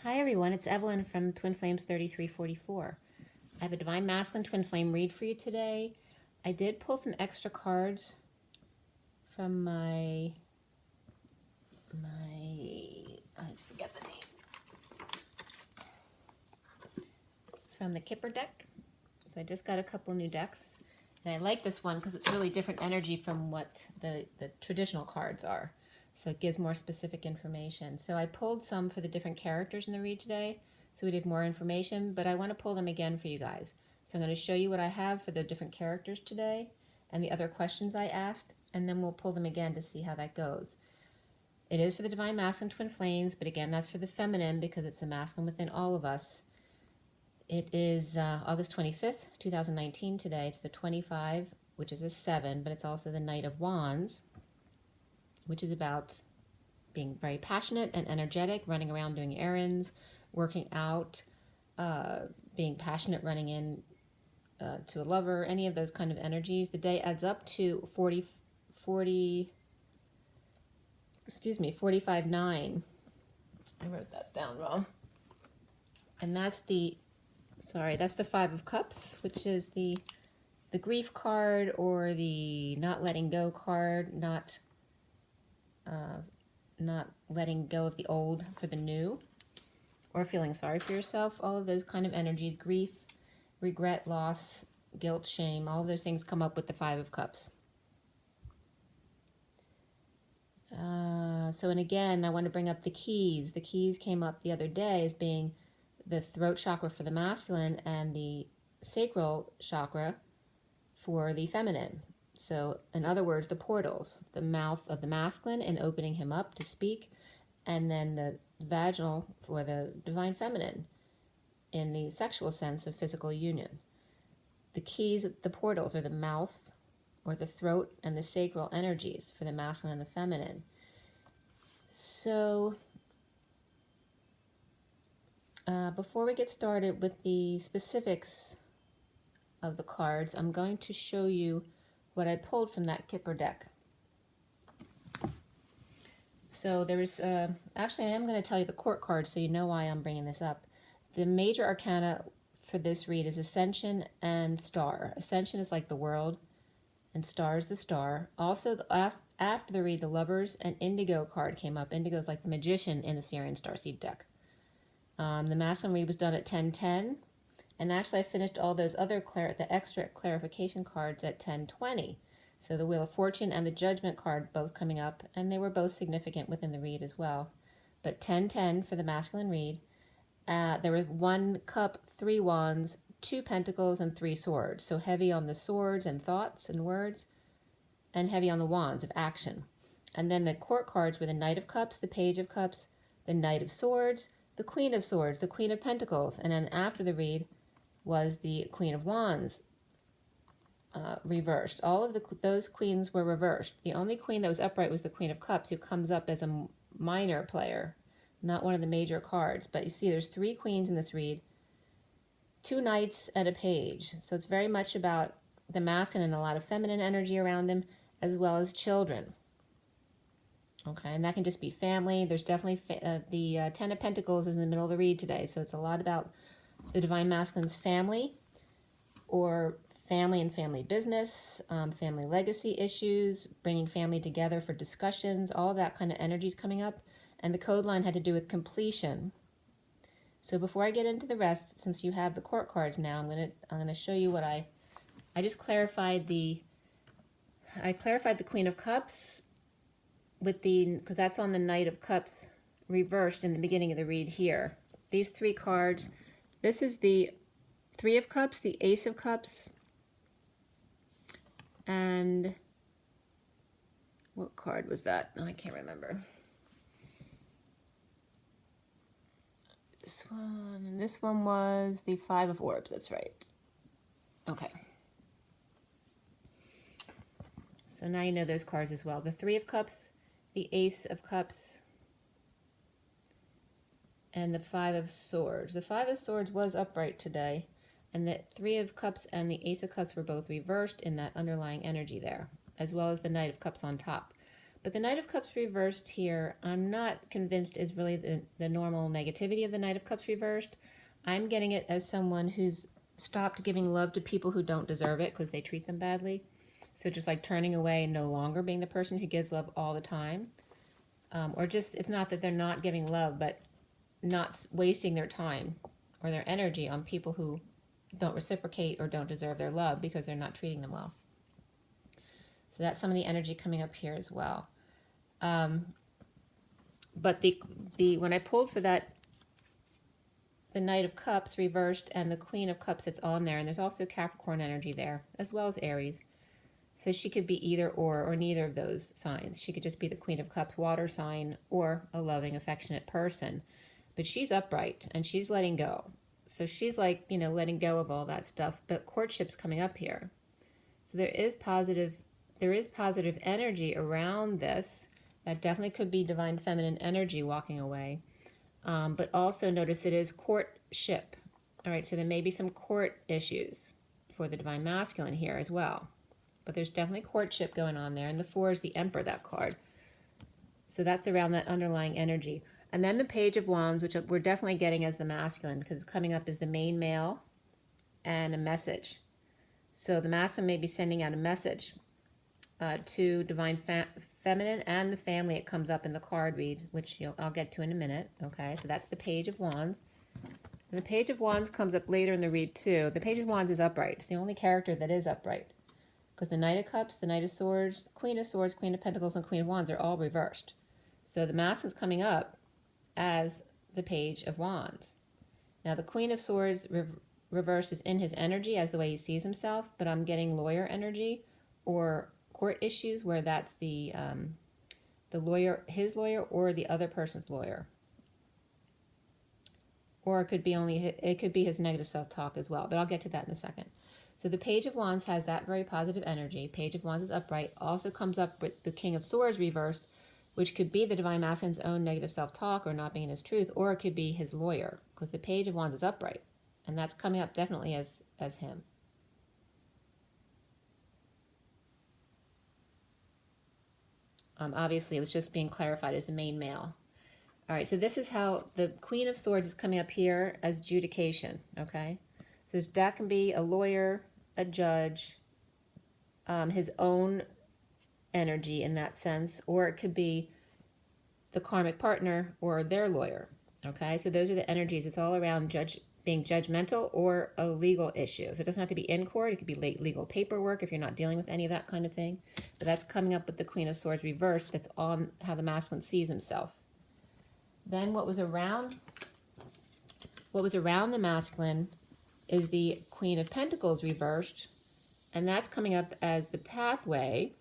Hi everyone, it's Evelyn from Twin Flames 3344. I have a Divine Masculine Twin Flame read for you today. I did pull some extra cards from I always forget the name, from the Kipper deck. So I just got a couple new decks, and I like this one because it's really different energy from what the traditional cards are. So it gives more specific information. So I pulled some for the different characters in the read today, so we did more information, but I want to pull them again for you guys. So I'm going to show you what I have for the different characters today and the other questions I asked, and then we'll pull them again to see how that goes. It is for the Divine Masculine Twin Flames, but again, that's for the feminine because it's the masculine within all of us. It is August 25th, 2019 today. It's the 25, which is a 7, but it's also the Knight of Wands, which is about being very passionate and energetic, running around doing errands, working out, being passionate, running in to a lover, any of those kind of energies. The day adds up to 45-9. I wrote that down wrong. And that's the 5 of Cups, which is the grief card, or the not letting go card, not letting go of the old for the new, or feeling sorry for yourself. All of those kind of energies, grief, regret, loss, guilt, shame, all of those things come up with the 5 of Cups. And again, I want to bring up the keys. The keys came up the other day as being the throat chakra for the masculine and the sacral chakra for the feminine. So, in other words, the portals, the mouth of the masculine and opening him up to speak, and then the vaginal for the divine feminine in the sexual sense of physical union. The keys, the portals, are the mouth or the throat and the sacral energies for the masculine and the feminine. So, before we get started with the specifics of the cards, I'm going to show you what I pulled from that Kipper deck. So there is, actually I am going to tell you the court card so you know why I'm bringing this up. The major arcana for this read is Ascension and Star. Ascension is like the world, and Star is the star. Also, after the read, the Lovers and Indigo card came up. Indigo is like the Magician in the Sirian Starseed deck. The masculine read was done at 10:10. And actually, I finished all those other the extra clarification cards at 10:20. So the Wheel of Fortune and the Judgment card both coming up, and they were both significant within the read as well. But 10:10 for the masculine read. There was 1 cup, 3 wands, 2 pentacles, and 3 swords. So heavy on the swords and thoughts and words, and heavy on the wands of action. And then the court cards were the Knight of Cups, the Page of Cups, the Knight of Swords, the Queen of Swords, the Queen of Pentacles, and then after the read was the Queen of Wands reversed. All of those queens were reversed. The only queen that was upright was the Queen of Cups, who comes up as a minor player, not one of the major cards. But you see there's 3 queens in this read, 2 knights and a page. So it's very much about the masculine and a lot of feminine energy around him, as well as children. Okay, and that can just be family. There's definitely the 10 of Pentacles is in the middle of the read today, so it's a lot about the Divine Masculine's family, or family and family business, family legacy issues, bringing family together for discussions, all of that kind of energy is coming up. And the code line had to do with completion. So before I get into the rest, since you have the court cards now, I'm gonna show you what I just clarified the Queen of Cups with because that's on the Knight of Cups reversed in the beginning of the read here. These 3 cards. This is the 3 of Cups, the Ace of Cups, and what card was that? Oh, I can't remember. This one, and this one was the 5 of Orbs, that's right. Okay. So now you know those cards as well. The 3 of Cups, the Ace of Cups, and the 5 of Swords. The 5 of Swords was upright today, and the 3 of Cups and the Ace of Cups were both reversed in that underlying energy there, as well as the Knight of Cups on top. But the Knight of Cups reversed here, I'm not convinced is really the normal negativity of the Knight of Cups reversed. I'm getting it as someone who's stopped giving love to people who don't deserve it because they treat them badly. So just like turning away and no longer being the person who gives love all the time. Or just, it's not that they're not giving love, but not wasting their time or their energy on people who don't reciprocate or don't deserve their love because they're not treating them well. So that's some of the energy coming up here as well. But when I pulled for that, the Knight of Cups reversed and the Queen of Cups that's on there, and there's also Capricorn energy there, as well as Aries. So she could be either or neither of those signs. She could just be the Queen of Cups water sign or a loving, affectionate person. But she's upright and she's letting go. So she's like, you know, letting go of all that stuff. But courtship's coming up here. So there is positive energy around this. That definitely could be divine feminine energy walking away. But also notice it is courtship. All right, so there may be some court issues for the divine masculine here as well. But there's definitely courtship going on there. And the 4 is the Emperor, that card. So that's around that underlying energy. And then the Page of Wands, which we're definitely getting as the masculine, because coming up is the main male and a message. So the masculine may be sending out a message to divine feminine and the family. It comes up in the card read, which I'll get to in a minute. Okay, so that's the Page of Wands. And the Page of Wands comes up later in the read too. The Page of Wands is upright. It's the only character that is upright. Because the Knight of Cups, the Knight of Swords, Queen of Swords, Queen of Pentacles, and Queen of Wands are all reversed. So the masculine's coming up as the Page of Wands. Now the Queen of Swords reversed is in his energy as the way he sees himself, but I'm getting lawyer energy or court issues where that's the lawyer, his lawyer, or the other person's lawyer. Or it could be his negative self-talk as well, but I'll get to that in a second. So the Page of Wands has that very positive energy. Page of Wands is upright. Also comes up with the King of Swords reversed, which could be the divine masculine's own negative self-talk or not being in his truth, or it could be his lawyer, because the Page of Wands is upright. And that's coming up definitely as him. Obviously, it was just being clarified as the main male. All right, so this is how the Queen of Swords is coming up here as judication, okay? So that can be a lawyer, a judge, his own energy in that sense, or it could be the karmic partner or their lawyer, okay? So those are the energies. It's all around being judgmental or a legal issue. So it doesn't have to be in court. It could be legal paperwork if you're not dealing with any of that kind of thing. But that's coming up with the Queen of Swords reversed. That's on how the masculine sees himself. Then what was around the masculine is the Queen of Pentacles reversed, and that's coming up as the pathway.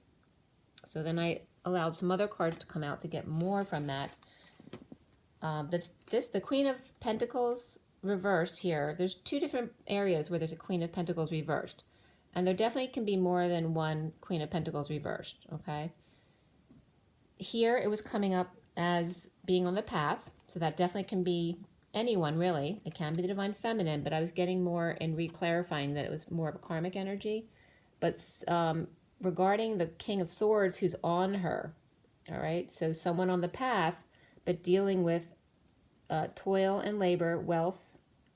So then I allowed some other cards to come out to get more from that. The Queen of Pentacles reversed here. There's 2 different areas where there's a Queen of Pentacles reversed, and there definitely can be more than one Queen of Pentacles reversed, okay? Here it was coming up as being on the path, so that definitely can be anyone, really. It can be the divine feminine, but I was getting more in re-clarifying that it was more of a karmic energy. But regarding the King of Swords who's on her, all right? So someone on the path, but dealing with toil and labor, wealth,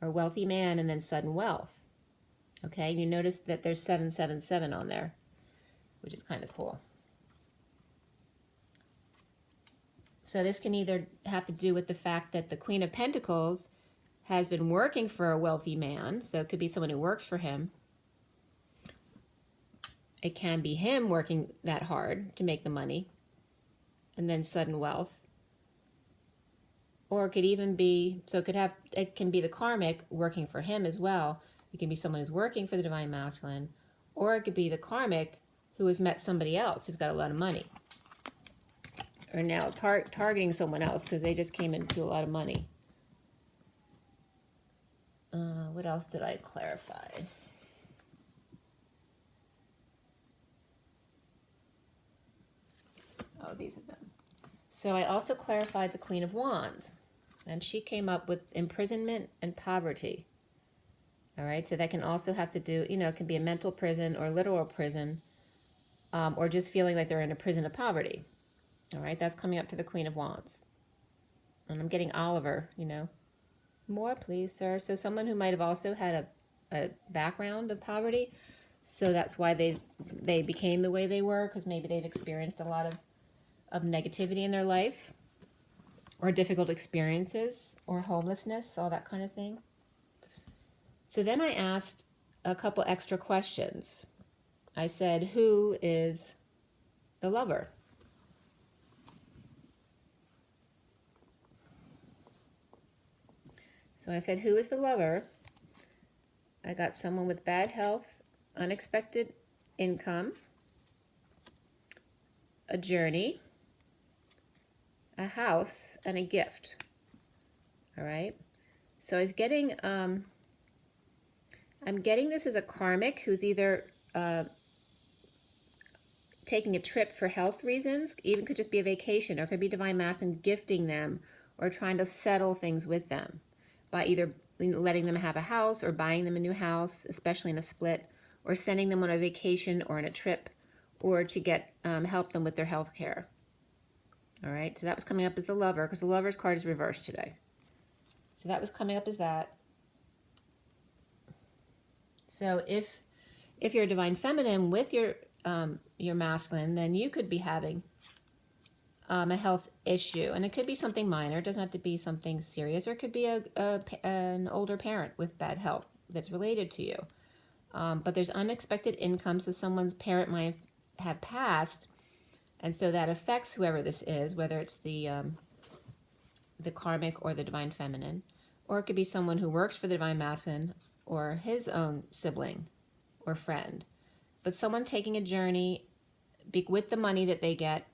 or wealthy man, and then sudden wealth. Okay, you notice that there's 777 on there, which is kind of cool. So this can either have to do with the fact that the Queen of Pentacles has been working for a wealthy man, so it could be someone who works for him. It can be him working that hard to make the money, and then sudden wealth. Or it could even be, it can be the karmic working for him as well. It can be someone who's working for the divine masculine, or it could be the karmic who has met somebody else who's got a lot of money. Or now targeting someone else because they just came into a lot of money. What else did I clarify? Oh, these are them. So I also clarified the Queen of Wands. And she came up with imprisonment and poverty. All right, so that can also have to do, it can be a mental prison or literal prison, or just feeling like they're in a prison of poverty. All right, that's coming up for the Queen of Wands. And I'm getting Oliver, you know. More, please, sir. So someone who might have also had a background of poverty. So that's why they became the way they were, because maybe they've experienced a lot of negativity in their life, or difficult experiences, or homelessness, all that kind of thing. So then I asked a couple extra questions. I said, who is the lover? So I said, who is the lover? I got someone with bad health, unexpected income, a journey, a house, and a gift. All right. So I was getting, I'm getting this as a karmic who's either taking a trip for health reasons, even could just be a vacation, or could be divine masculine gifting them, or trying to settle things with them by either letting them have a house or buying them a new house, especially in a split, or sending them on a vacation or on a trip, or to get help them with their health care. All right, so that was coming up as the lover, because the lover's card is reversed today. So that was coming up as that. So if you're a divine feminine with your masculine, then you could be having a health issue, and it could be something minor. It doesn't have to be something serious, or it could be an older parent with bad health that's related to you. But there's unexpected income, so someone's parent might have passed, and so that affects whoever this is, whether it's the karmic or the divine feminine, or it could be someone who works for the divine masculine or his own sibling or friend. But someone taking a journey with the money that they get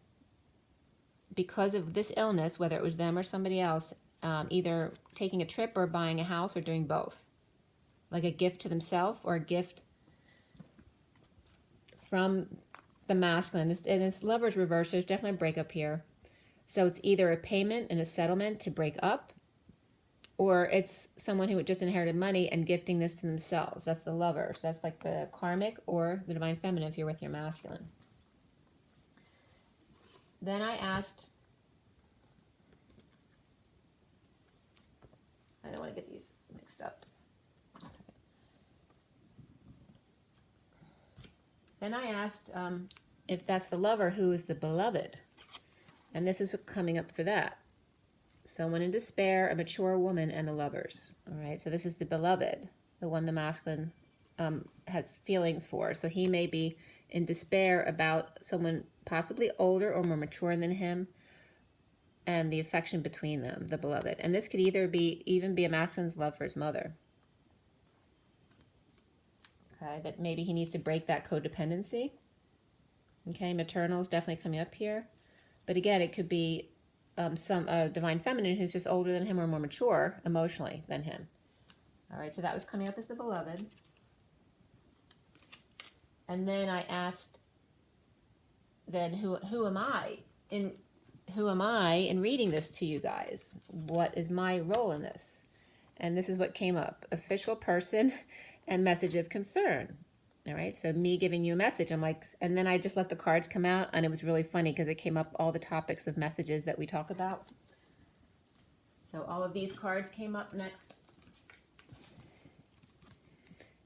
because of this illness, whether it was them or somebody else, either taking a trip or buying a house or doing both. Like a gift to themselves or a gift from the masculine. And this lover's reverse, there's definitely a breakup here. So it's either a payment and a settlement to break up, or it's someone who just inherited money and gifting this to themselves. That's the lover. So that's like the karmic or the divine feminine if you're with your masculine. Then I asked, I don't want to get these mixed up. Then I asked if that's the lover, who is the beloved? And this is coming up for that. Someone in despair, a mature woman, and the lovers. All right, so this is the beloved, the one the masculine has feelings for. So he may be in despair about someone possibly older or more mature than him, and the affection between them, the beloved. And this could either even be a masculine's love for his mother. Okay, that maybe he needs to break that codependency. Okay, maternal is definitely coming up here. But again, it could be some divine feminine who's just older than him or more mature emotionally than him. All right, so that was coming up as the beloved. And then I asked, then who am I in reading this to you guys? What is my role in this? And this is what came up: official person and message of concern. All right, so me giving you a message, I'm like, and then I just let the cards come out, and it was really funny because it came up all the topics of messages that we talk about. So all of these cards came up next.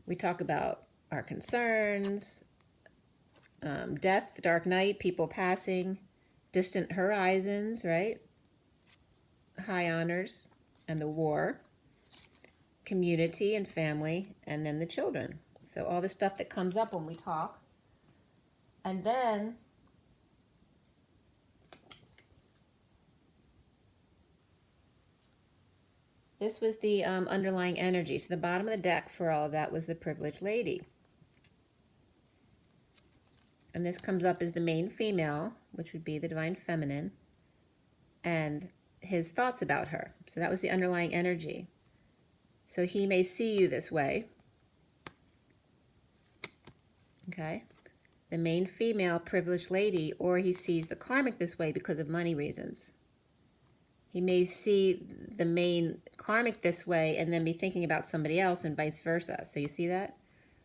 We talk about our concerns, death, dark night, people passing, distant horizons, right? High honors and the war, community and family, and then the children. So all the stuff that comes up when we talk. And then this was the underlying energy. So the bottom of the deck for all of that was the privileged lady. And this comes up as the main female, which would be the divine feminine, and his thoughts about her. So that was the underlying energy. So he may see you this way. Okay, the main female privileged lady, or he sees the karmic this way because of money reasons. He may see the main karmic this way and then be thinking about somebody else and vice versa. So you see that?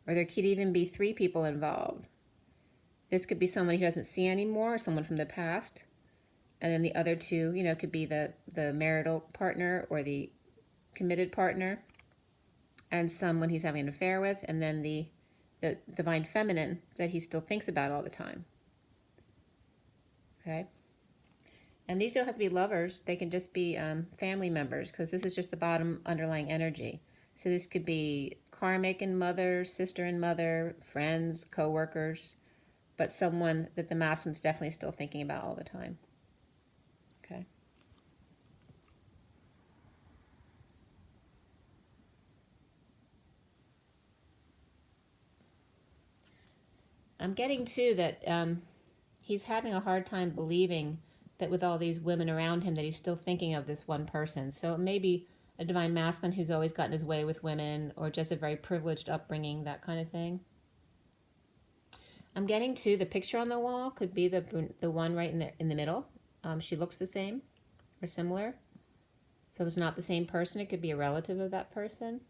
Or there could even be 3 people involved. This could be someone he doesn't see anymore, or someone from the past. And then the other two, you know, could be the marital partner or the committed partner, and someone he's having an affair with, and then the divine feminine that he still thinks about all the time. Okay? And these don't have to be lovers. They can just be family members, because this is just the bottom underlying energy. So this could be karmic and mother, sister and mother, friends, co-workers, but someone that the masculine's definitely still thinking about all the time. Okay? I'm getting, too, that he's having a hard time believing that with all these women around him that he's still thinking of this one person. So it may be a divine masculine who's always gotten his way with women, or just a very privileged upbringing, that kind of thing. I'm getting, too, the picture on the wall could be the one right in the middle. She looks the same or similar. So it's not the same person. It could be a relative of that person.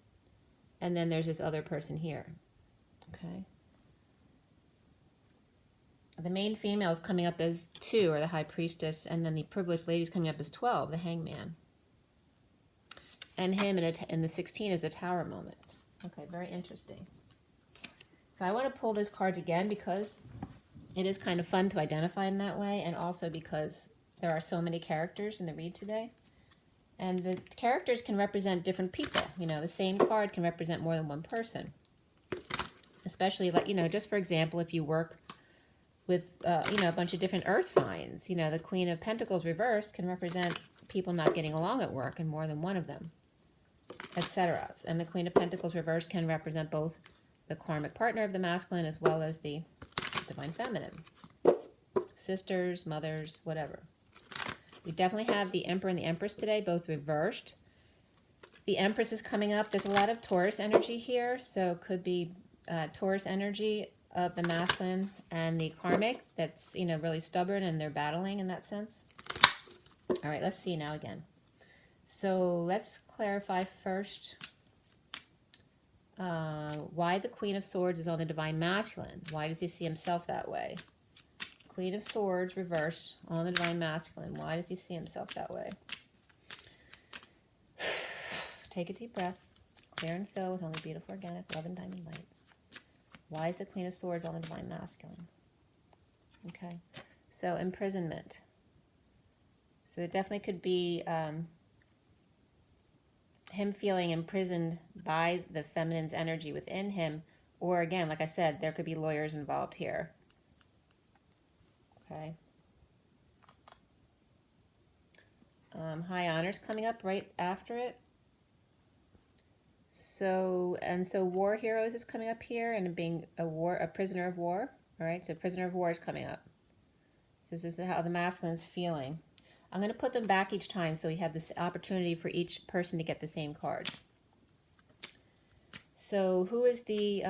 And then there's this other person here. Okay. The main female is coming up as 2, or the high priestess, and then the privileged lady is coming up as 12, the hangman. And him in the 16 is the tower moment. Okay, very interesting. So I want to pull those cards again because it is kind of fun to identify in that way, and also because there are so many characters in the read today. And the characters can represent different people. You know, the same card can represent more than one person. Especially, like, you know, just for example, if you work with, you know, a bunch of different earth signs. You know, the Queen of Pentacles reversed can represent people not getting along at work, and more than one of them, etc. And the Queen of Pentacles reversed can represent both the karmic partner of the masculine as well as the divine feminine. Sisters, mothers, whatever. We definitely have the Emperor and the Empress today, both reversed. The Empress is coming up. There's a lot of Taurus energy here, so it could be Taurus energy of the masculine and the karmic that's, you know, really stubborn, and they're battling in that sense. All right, let's see now again. So let's clarify first why the Queen of Swords is on the divine masculine. Why does he see himself that way? Queen of Swords reversed on the divine masculine. Why does he see himself that way? Take a deep breath. Clear and fill with only beautiful, organic, love, and diamond light. Why is the Queen of Swords on the divine masculine? Okay. So imprisonment. So it definitely could be him feeling imprisoned by the feminine's energy within him. Or again, like I said, there could be lawyers involved here. Okay. High honors coming up right after it. So war heroes is coming up here, and being a prisoner of war. All right, so prisoner of war is coming up. So this is how the masculine is feeling. I'm going to put them back each time so we have this opportunity for each person to get the same card. So who is the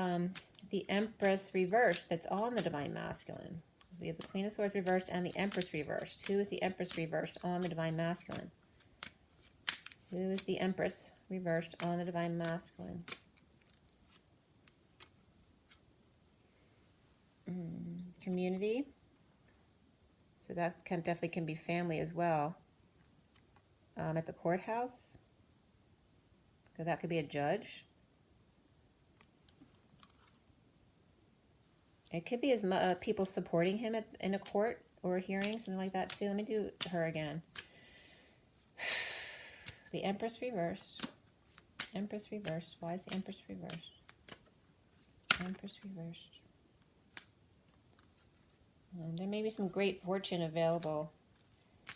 Empress reversed that's on the divine masculine? We have the Queen of Swords reversed and the Empress reversed. Who is the Empress reversed on the divine masculine? Who is the Empress reversed on the divine masculine? Community. So that definitely can be family as well. At the courthouse. So that could be a judge. It could be as people supporting him in a court or a hearing, something like that too. Let me do her again. The Empress reversed. Empress reversed. Why is the Empress reversed? Empress reversed. There may be some great fortune available.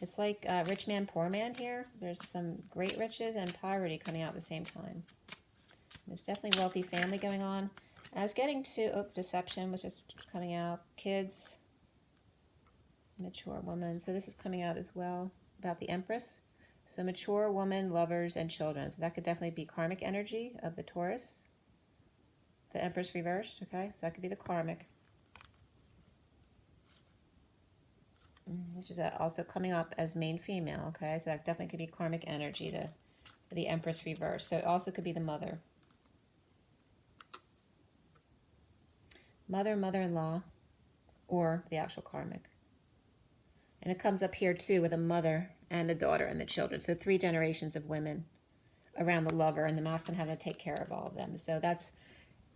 It's like rich man, poor man here. There's some great riches and poverty coming out at the same time. There's definitely wealthy family going on. I was getting to, deception was just coming out. Kids, mature woman. So this is coming out as well about the Empress. So mature woman, lovers, and children. So that could definitely be karmic energy of the Taurus. The Empress reversed, okay? So that could be the karmic. Which is also coming up as main female, okay? So that definitely could be karmic energy, the Empress reversed. So it also could be the mother. Mother, mother-in-law, or the actual karmic. And it comes up here too with a mother and a daughter and the children. So 3 generations of women around the lover, and the masculine having to take care of all of them. So that's,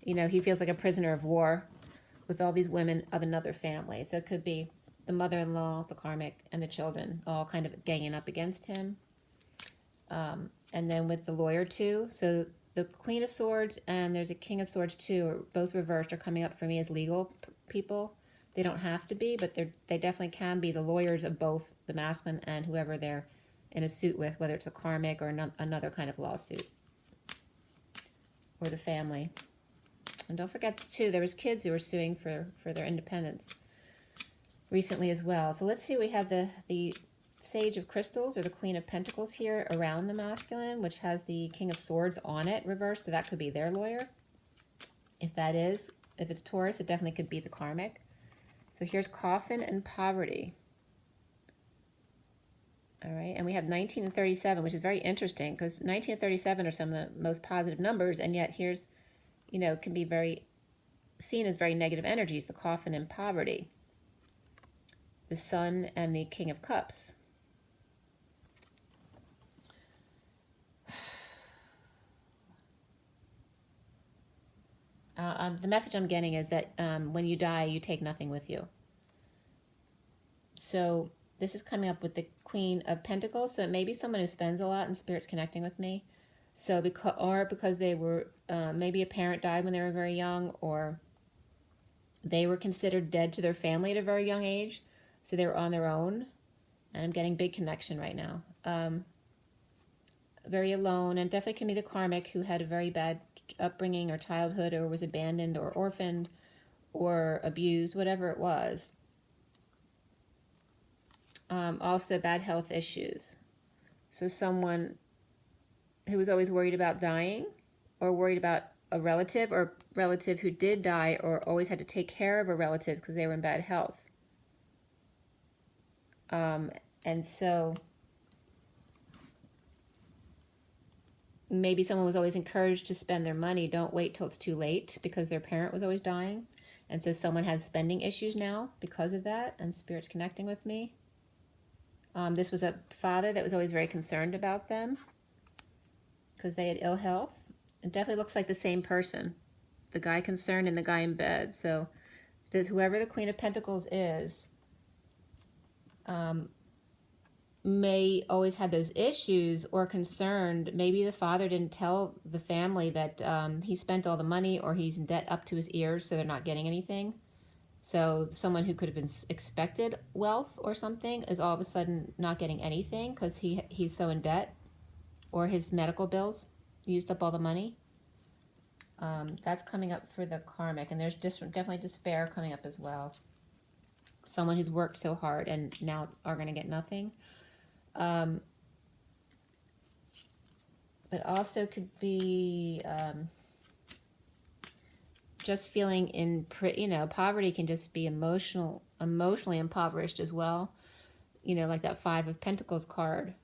you know, he feels like a prisoner of war with all these women of another family. So it could be the mother-in-law, the karmic, and the children all kind of ganging up against him. And then with the lawyer too. So the Queen of Swords and there's a King of Swords too, are both reversed, are coming up for me as legal people. They don't have to be, but they definitely can be the lawyers of both the masculine and whoever they're in a suit with, whether it's a karmic or another kind of lawsuit. Or the family. And don't forget too, there was kids who were suing for their independence recently as well. So let's see, we have the Sage of Crystals or the Queen of Pentacles here around the masculine, which has the King of Swords on it reversed, so that could be their lawyer. If it's Taurus, it definitely could be the karmic. So here's Coffin and Poverty. All right, and we have 19 and 37, which is very interesting because 19 and 37 are some of the most positive numbers, and yet here's, you know, can be seen as very negative energies, the Coffin and Poverty. The Sun and the King of Cups. The message I'm getting is that when you die, you take nothing with you. So this is coming up with the Queen of Pentacles. So it may be someone who spends a lot and Spirit's connecting with me. So because they were, maybe a parent died when they were very young, or they were considered dead to their family at a very young age. So they were on their own. And I'm getting big connection right now. Very alone, and definitely can be the karmic who had a very bad upbringing or childhood, or was abandoned or orphaned or abused, whatever it was. Also bad health issues. So someone who was always worried about dying, or worried about a relative, or relative who did die, or always had to take care of a relative because they were in bad health. And so maybe someone was always encouraged to spend their money. Don't wait till it's too late, because their parent was always dying. And so someone has spending issues now because of that, and Spirit's connecting with me. This was a father that was always very concerned about them because they had ill health. It definitely looks like the same person, the guy concerned and the guy in bed. So whoever the Queen of Pentacles is, may always had those issues or concerned. Maybe the father didn't tell the family that he spent all the money, or he's in debt up to his ears, so they're not getting anything. So someone who could have been expected wealth or something is all of a sudden not getting anything because he's so in debt, or his medical bills used up all the money. That's coming up for the karmic, and there's definitely despair coming up as well. Someone who's worked so hard and now are going to get nothing. But also could be just feeling poverty can just be emotionally impoverished as well. You know, like that 5 of Pentacles card.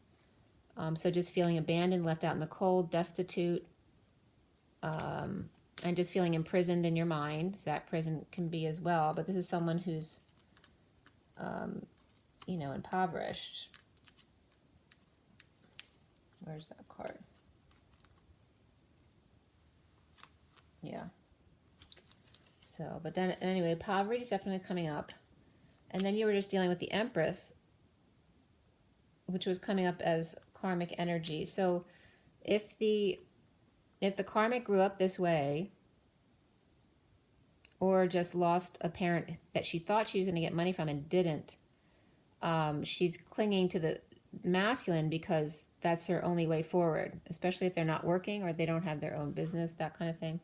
So just feeling abandoned, left out in the cold, destitute, and just feeling imprisoned in your mind. That prison can be as well. But this is someone who's, impoverished. Where's that card? Yeah. So, but then anyway, poverty is definitely coming up. And then you were just dealing with the Empress, which was coming up as karmic energy. So if the karmic grew up this way, or just lost a parent that she thought she was going to get money from and didn't, she's clinging to the masculine because that's her only way forward, especially if they're not working or they don't have their own business, that kind of thing.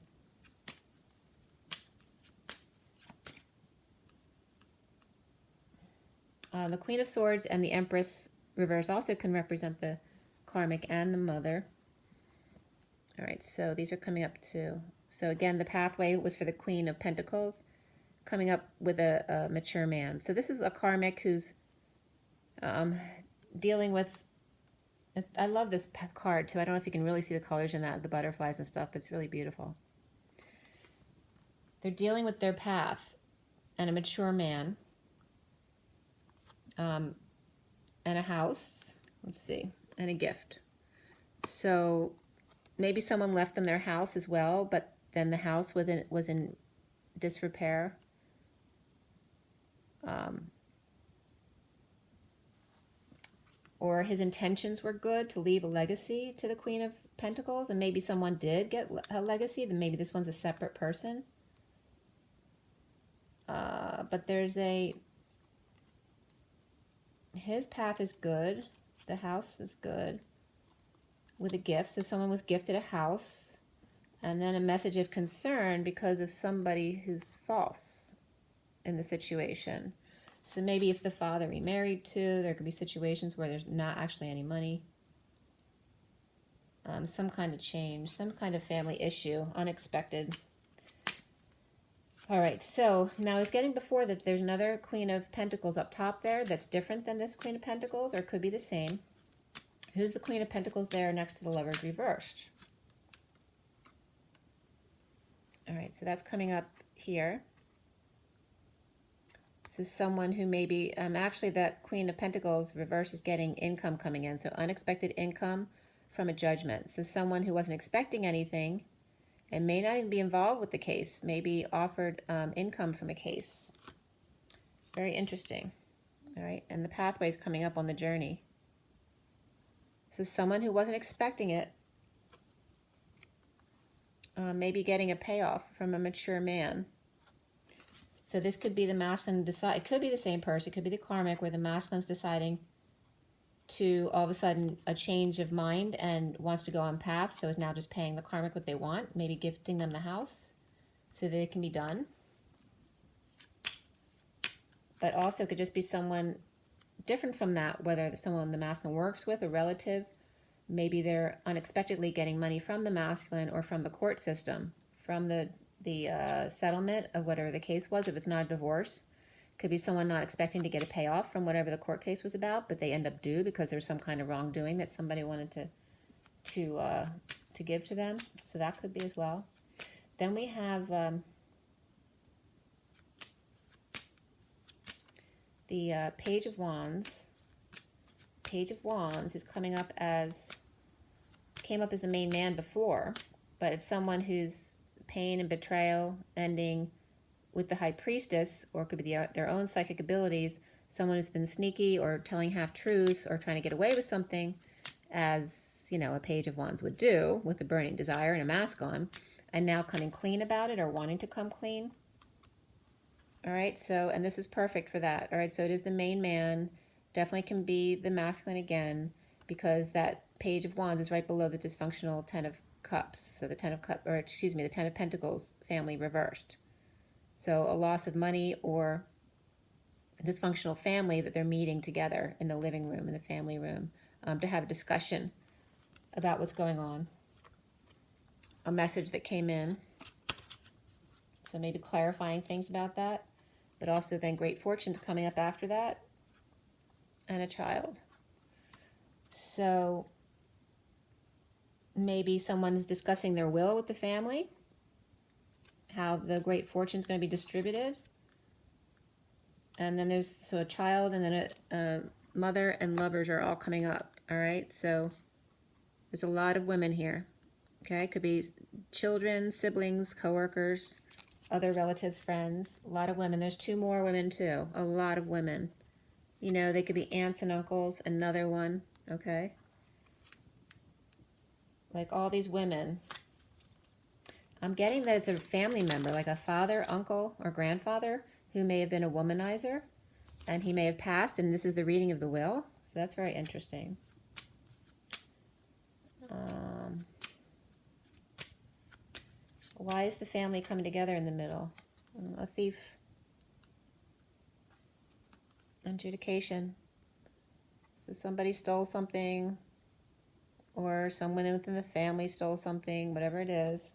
The Queen of Swords and the Empress reverse also can represent the karmic and the mother. All right, so these are coming up too. So again, the pathway was for the Queen of Pentacles, coming up with a mature man. So this is a karmic who's dealing with, I love this card too. I don't know if you can really see the colors in that, the butterflies and stuff, but it's really beautiful. They're dealing with their path and a mature man. and a house. Let's see, and a gift. So maybe someone left them their house as well, but then the house was in disrepair. Or his intentions were good to leave a legacy to the Queen of Pentacles, and maybe someone did get a legacy, then maybe this one's a separate person. But there's his path is good, the house is good, with a gift. So someone was gifted a house, and then a message of concern because of somebody who's false in the situation. So maybe if the father remarried too, there could be situations where there's not actually any money. Some kind of change, some kind of family issue, unexpected. All right, so now I was getting before that there's another Queen of Pentacles up top there that's different than this Queen of Pentacles, or could be the same. Who's the Queen of Pentacles there next to the Lovers reversed? All right, so that's coming up here. This is someone who maybe, actually that Queen of Pentacles reverse is getting income coming in, so unexpected income from a judgment. This is someone who wasn't expecting anything and may not even be involved with the case, maybe offered income from a case. Very interesting. All right, and the pathway is coming up on the journey. So someone who wasn't expecting it, maybe getting a payoff from a mature man. So this could be the masculine decide. It could be the same person. It could be the karmic, where the masculine's deciding to all of a sudden a change of mind and wants to go on path, so is now just paying the karmic what they want, maybe gifting them the house so that it can be done. But also it could just be someone different from that, whether someone the masculine works with, a relative. Maybe they're unexpectedly getting money from the masculine or from the court system, from the settlement of whatever the case was, if it's not a divorce. Could be someone not expecting to get a payoff from whatever the court case was about, but they end up due because there's some kind of wrongdoing that somebody wanted to give to them. So that could be as well. Then we have the Page of Wands. Page of Wands is came up as the main man before, but it's someone whose pain and betrayal ending with the High Priestess, or it could be their own psychic abilities, someone who's been sneaky or telling half-truths or trying to get away with something, as, you know, a Page of Wands would do with a burning desire and a mask on, and now coming clean about it or wanting to come clean. All right, so, and this is perfect for that. All right, so it is the main man, definitely can be the masculine again, because that Page of Wands is right below the dysfunctional Ten of Cups. So the Ten of the Ten of Pentacles family reversed. So a loss of money or a dysfunctional family that they're meeting together in the living room, in the family room, to have a discussion about what's going on. A message that came in. So maybe clarifying things about that. But also then great fortunes coming up after that. And a child. So maybe someone's discussing their will with the family, how the great fortune is going to be distributed. And then there's a child, and then a mother and lovers are all coming up. All right, so there's a lot of women here. Okay, could be children, siblings, coworkers, other relatives, friends. A lot of women. There's two more women too. A lot of women. You know, they could be aunts and uncles. Another one. Okay, like all these women. I'm getting that it's a family member, like a father, uncle, or grandfather who may have been a womanizer, and he may have passed, and this is the reading of the will. So that's very interesting. Why is the family coming together in the middle? A thief. Adjudication. So somebody stole something, or someone within the family stole something, whatever it is.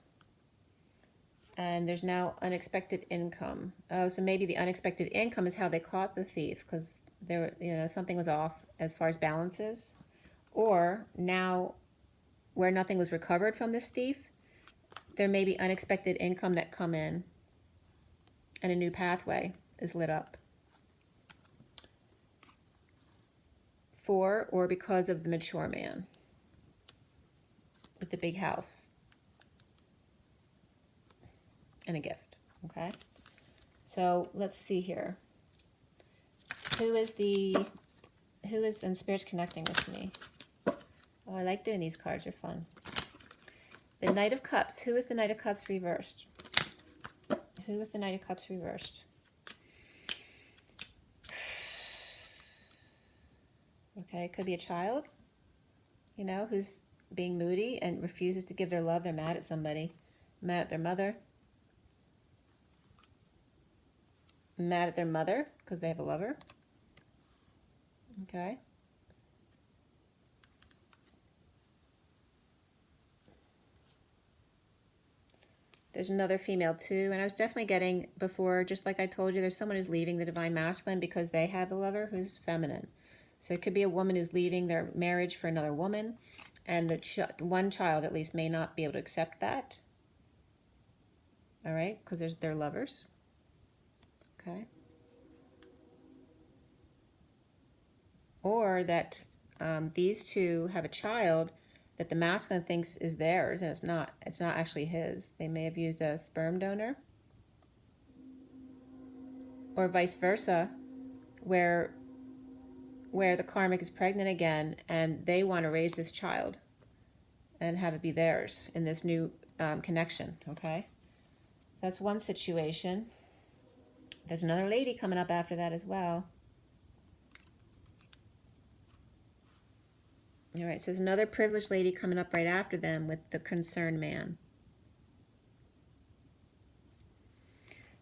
And there's now unexpected income. Oh, so maybe the unexpected income is how they caught the thief, because there, you know, something was off as far as balances. Or now, where nothing was recovered from this thief, there may be unexpected income that come in, and a new pathway is lit up. for or because of the mature man with the big house and a gift. Okay, so let's see here. Who is and Spirit's connecting with me? Oh, I like doing these cards, they're fun. The Knight of Cups. Who is the Knight of Cups reversed? Who is the Knight of Cups reversed? Okay, it could be a child, you know, who's being moody and refuses to give their love. They're mad at somebody. Mad at their mother. Mad at their mother because they have a lover. Okay. There's another female too, and I was definitely getting before, just like I told you, there's someone who's leaving the divine masculine because they have a lover who's feminine. So it could be a woman who's leaving their marriage for another woman, and the one child at least may not be able to accept that. All right, because they're lovers. Okay. Or that these two have a child that the masculine thinks is theirs, and it's not actually his. They may have used a sperm donor. Or vice versa, where the karmic is pregnant again, and they want to raise this child and have it be theirs in this new connection, okay? That's one situation. There's another lady coming up after that as well. All right, so there's another privileged lady coming up right after them with the concerned man.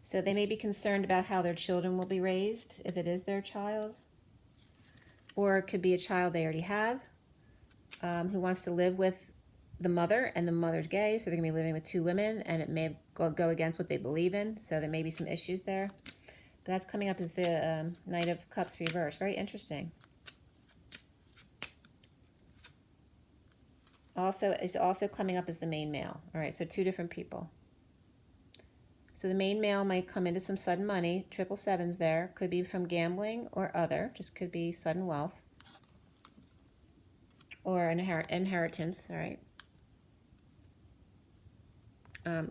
So they may be concerned about how their children will be raised, if it is their child. Or it could be a child they already have, who wants to live with the mother, and the mother's gay, so they're going to be living with two women, and it may go against what they believe in, so there may be some issues there. But that's coming up as the Knight of Cups reverse. Very interesting. Is also coming up as the main male. All right, so two different people. So the main male might come into some sudden money. 777's there. Could be from gambling or other. Just could be sudden wealth. Or inheritance, all right.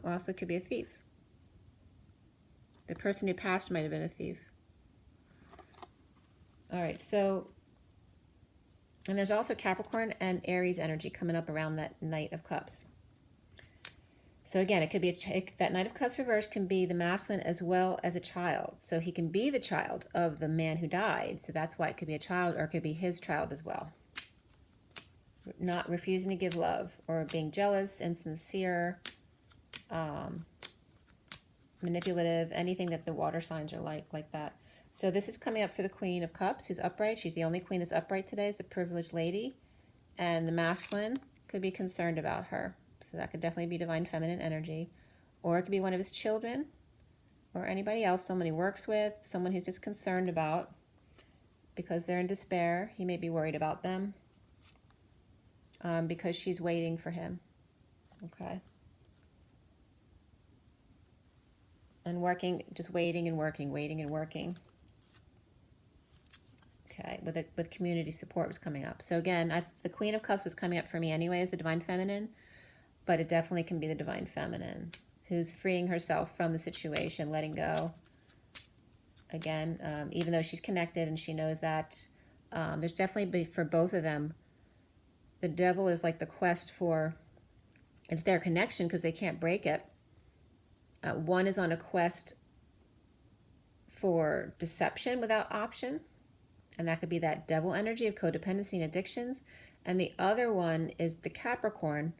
Also could be a thief. The person who passed might have been a thief. All right, so... And there's also Capricorn and Aries energy coming up around that Knight of Cups. So again, it could be that Knight of Cups reverse can be the masculine as well as a child. So he can be the child of the man who died. So that's why it could be a child, or it could be his child as well. Not refusing to give love, or being jealous, insincere, manipulative, anything that the water signs are like that. So this is coming up for the Queen of Cups, who's upright. She's the only queen that's upright today, is the privileged lady. And the masculine could be concerned about her. So that could definitely be divine feminine energy. Or it could be one of his children, or anybody else, someone he works with, someone he's just concerned about because they're in despair. He may be worried about them because she's waiting for him. Okay. And working, just waiting and working, waiting and working. Okay, with community support was coming up. So again, the Queen of Cups was coming up for me anyway as the divine feminine, but it definitely can be the divine feminine who's freeing herself from the situation, letting go. Again, even though she's connected and she knows that, there's definitely, for both of them, the devil is like the quest for, it's their connection because they can't break it. One is on a quest for deception without option, and that could be that devil energy of codependency and addictions. And the other one is the Capricorn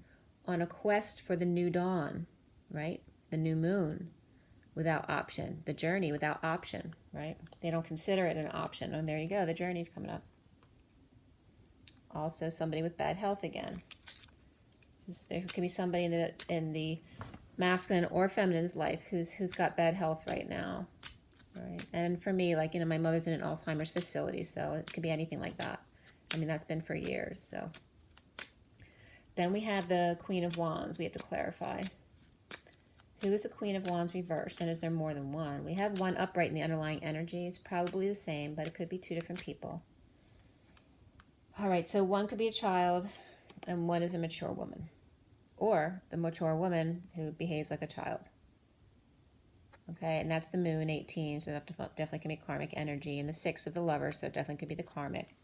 on a quest for the new dawn, right? The new moon without option, the journey without option, right? They don't consider it an option. And there you go, the journey's coming up. Also, somebody with bad health again. There could be somebody in the masculine or feminine's life who's got bad health right now. Right. And for me, like, you know, my mother's in an Alzheimer's facility, so it could be anything like that. I mean, that's been for years, so. Then we have the Queen of Wands we have to clarify. Who is the Queen of Wands reversed, and is there more than one? We have one upright in the underlying energy. It's probably the same, but it could be two different people. All right, so one could be a child and one is a mature woman. Or the mature woman who behaves like a child. Okay, and that's the moon, 18, so that definitely can be karmic energy. And the 6 of the lovers, so it definitely could be the karmic.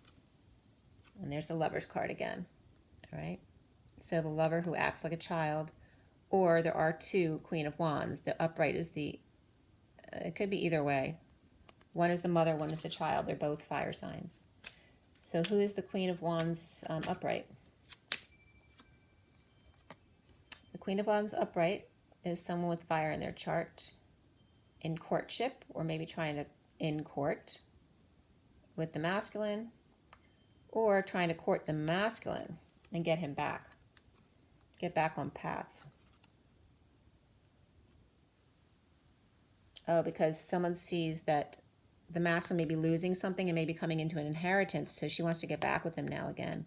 And there's the lovers card again. All right, so the lover who acts like a child, or there are 2 Queen of Wands. The upright is the, it could be either way. One is the mother, one is the child. They're both fire signs. So who is the Queen of Wands upright? The Queen of Wands upright is someone with fire in their chart, in courtship, or maybe trying to in court with the masculine, or trying to court the masculine and get him back. Get back on path. Oh, because someone sees that the masculine may be losing something and may be coming into an inheritance, so she wants to get back with him now again.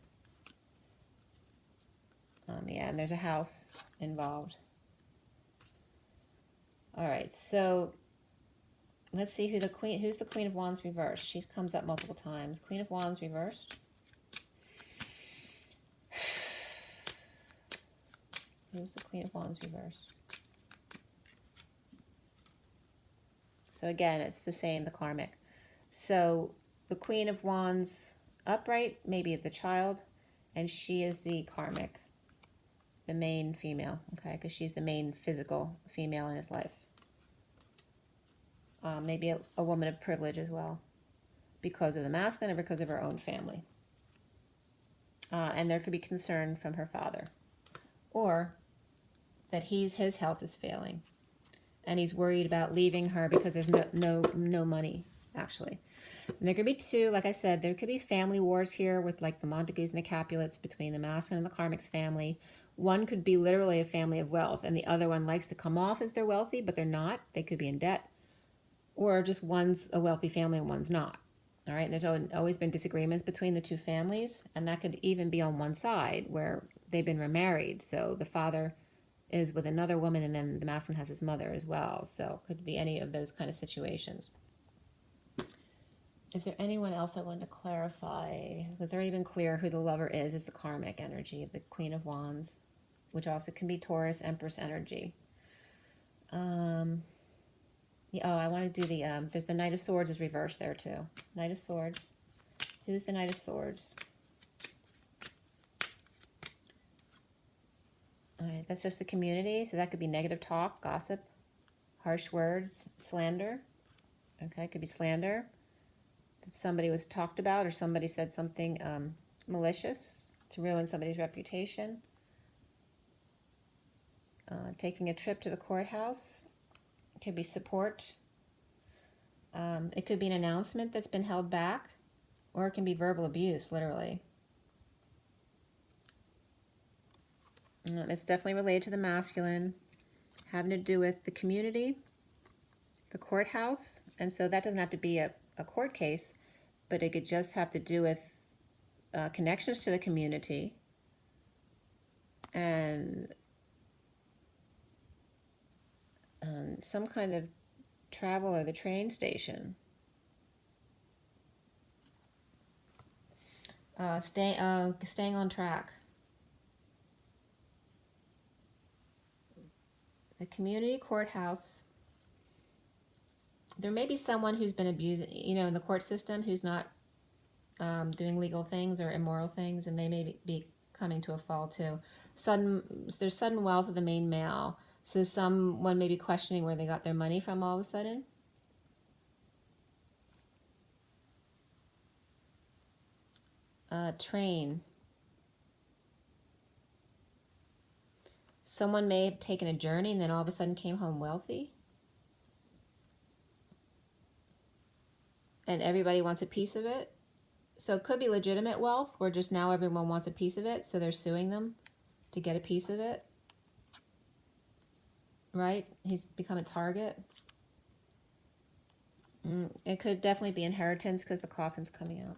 Yeah, and there's a house involved. All right, so let's see who's the Queen of Wands reversed. She comes up multiple times. Queen of Wands reversed. Who's the Queen of Wands reversed? So again, it's the same, the karmic. So the Queen of Wands upright, maybe the child, and she is the karmic, the main female, okay, because she's the main physical female in his life. Maybe a woman of privilege as well, because of the masculine or because of her own family. And there could be concern from her father, or that his health is failing, and he's worried about leaving her because there's no money, actually. And there could be 2, like I said, there could be family wars here with like the Montagues and the Capulets between the masculine and the karmic's family. One could be literally a family of wealth, and the other one likes to come off as they're wealthy, but they're not. They could be in debt. Or just one's a wealthy family and one's not. All right, and there's always been disagreements between the 2 families, and that could even be on one side where they've been remarried. So the father is with another woman, and then the masculine has his mother as well. So it could be any of those kind of situations. Is there anyone else I wanted to clarify? Was there even clear who the lover is the karmic energy of the Queen of Wands, which also can be Taurus, Empress energy. Yeah, I want to do the, there's the Knight of Swords is reversed there too. Knight of Swords. Who's the Knight of Swords? All right, that's just the community. So that could be negative talk, gossip, harsh words, slander. Okay, it could be slander. That somebody was talked about or somebody said something malicious to ruin somebody's reputation. Taking a trip to the courthouse. It could be support. It could be an announcement that's been held back, or it can be verbal abuse, literally. It's definitely related to the masculine, having to do with the community, the courthouse, and so that doesn't have to be a court case, but it could just have to do with connections to the community and some kind of travel or the train station. Staying on track. The community courthouse. There may be someone who's been abusing, in the court system who's not doing legal things or immoral things, and they may be coming to a fall too. There's sudden wealth of the main male. So someone may be questioning where they got their money from all of a sudden. Train. Someone may have taken a journey and then all of a sudden came home wealthy. And everybody wants a piece of it. So it could be legitimate wealth where just now everyone wants a piece of it, so they're suing them to get a piece of it. Right? He's become a target. It could definitely be inheritance because the coffin's coming out.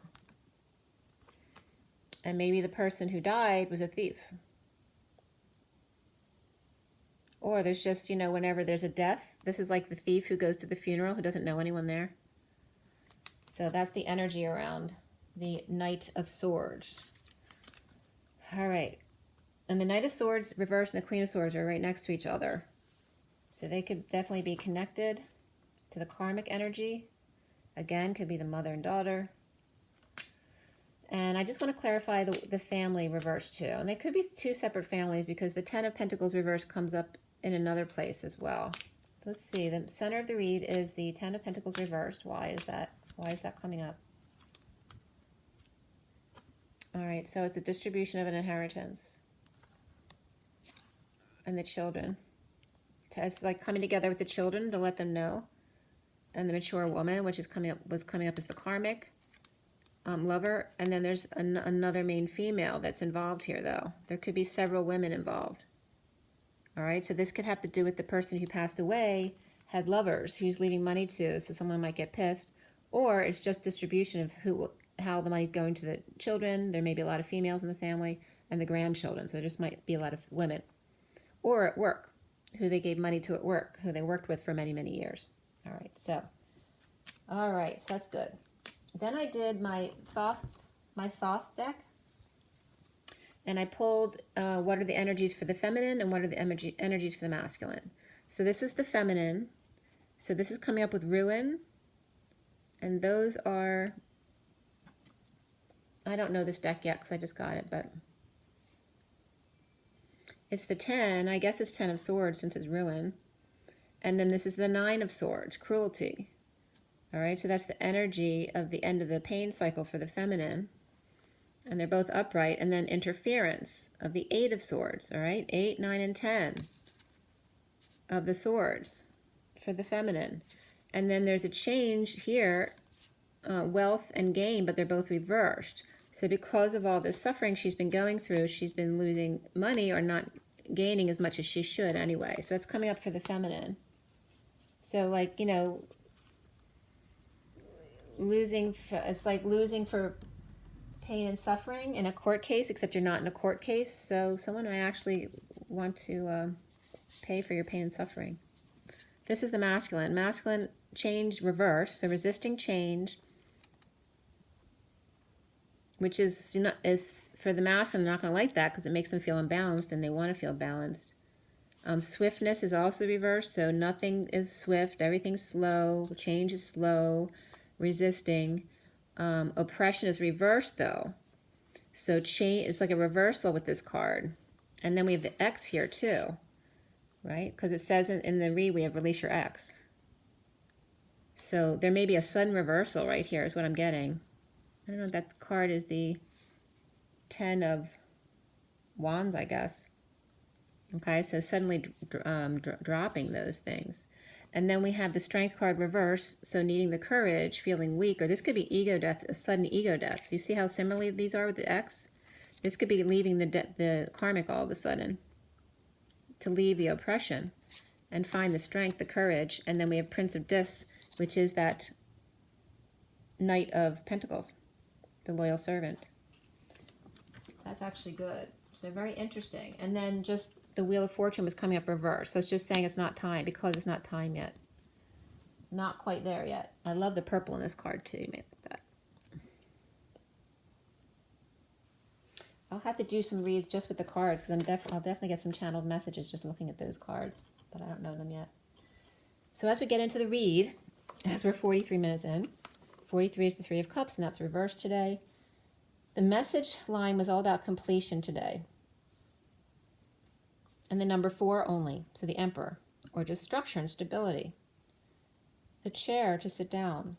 And maybe the person who died was a thief. Or there's just, whenever there's a death, this is like the thief who goes to the funeral who doesn't know anyone there. So that's the energy around the Knight of Swords. All right. And the Knight of Swords reversed and the Queen of Swords are right next to each other. So they could definitely be connected to the karmic energy. Again, could be the mother and daughter. And I just want to clarify the family reversed too. And they could be two separate families because the Ten of Pentacles reversed comes up in another place as well. Let's see. The center of the read is the Ten of Pentacles reversed. Why is that? Why is that coming up? All right. So it's a distribution of an inheritance. And the children. It's like coming together with the children to let them know. And the mature woman, which is coming up as the karmic lover. And then there's another main female that's involved here, though. There could be several women involved. All right, so this could have to do with the person who passed away had lovers who's leaving money to, so someone might get pissed. Or it's just distribution of how the money's going to the children. There may be a lot of females in the family and the grandchildren, so there just might be a lot of women. Or at work, who they gave money to at work, who they worked with for many, many years. All right, so that's good. Then I did my Thoth deck, and I pulled what are the energies for the feminine and what are the energies for the masculine. So this is the feminine. So this is coming up with ruin, and those are, I don't know this deck yet because I just got it, but it's the 10. I guess it's 10 of Swords since it's ruin. And then this is the 9 of Swords, cruelty. All right, so that's the energy of the end of the pain cycle for the feminine. And they're both upright. And then interference of the 8 of Swords, all right? 8, 9, and 10 of the Swords for the feminine. And then there's a change here, wealth and gain, but they're both reversed. So because of all this suffering she's been going through, she's been losing money or not gaining as much as she should anyway. So that's coming up for the feminine. So, like, you know, it's like losing for pain and suffering in a court case, except you're not in a court case. So someone might actually want to pay for your pain and suffering. This is the masculine. Masculine change reverse, so resisting change, which is, you know, is for the masculine, they're not going to like that because it makes them feel imbalanced and they want to feel balanced. Swiftness is also reversed, so nothing is swift, everything's slow, change is slow, resisting. Oppression is reversed, though. So change is like a reversal with this card. And then we have the X here, too, right? Because it says in the read, we have release your X. So there may be a sudden reversal right here is what I'm getting. I don't know if that card is the 10 of Wands, I guess. Okay, so suddenly dropping those things. And then we have the Strength card reverse, so needing the courage, feeling weak, or this could be ego death, a sudden ego death. You see how similarly these are with the X? This could be leaving the karmic all of a sudden, to leave the oppression and find the strength, the courage. And then we have Prince of Discs, which is that Knight of Pentacles, the loyal servant. So that's actually good. So very interesting. And then just the Wheel of Fortune was coming up reverse. So it's just saying it's not time because it's not time yet. Not quite there yet. I love the purple in this card too. You may like that. I'll have to do some reads just with the cards because I'll definitely get some channeled messages just looking at those cards, but I don't know them yet. So as we get into the read, as we're 43 minutes in, 43 is the Three of Cups, and that's reversed today. The message line was all about completion today. And the number 4 only, so the Emperor, or just structure and stability. The chair to sit down.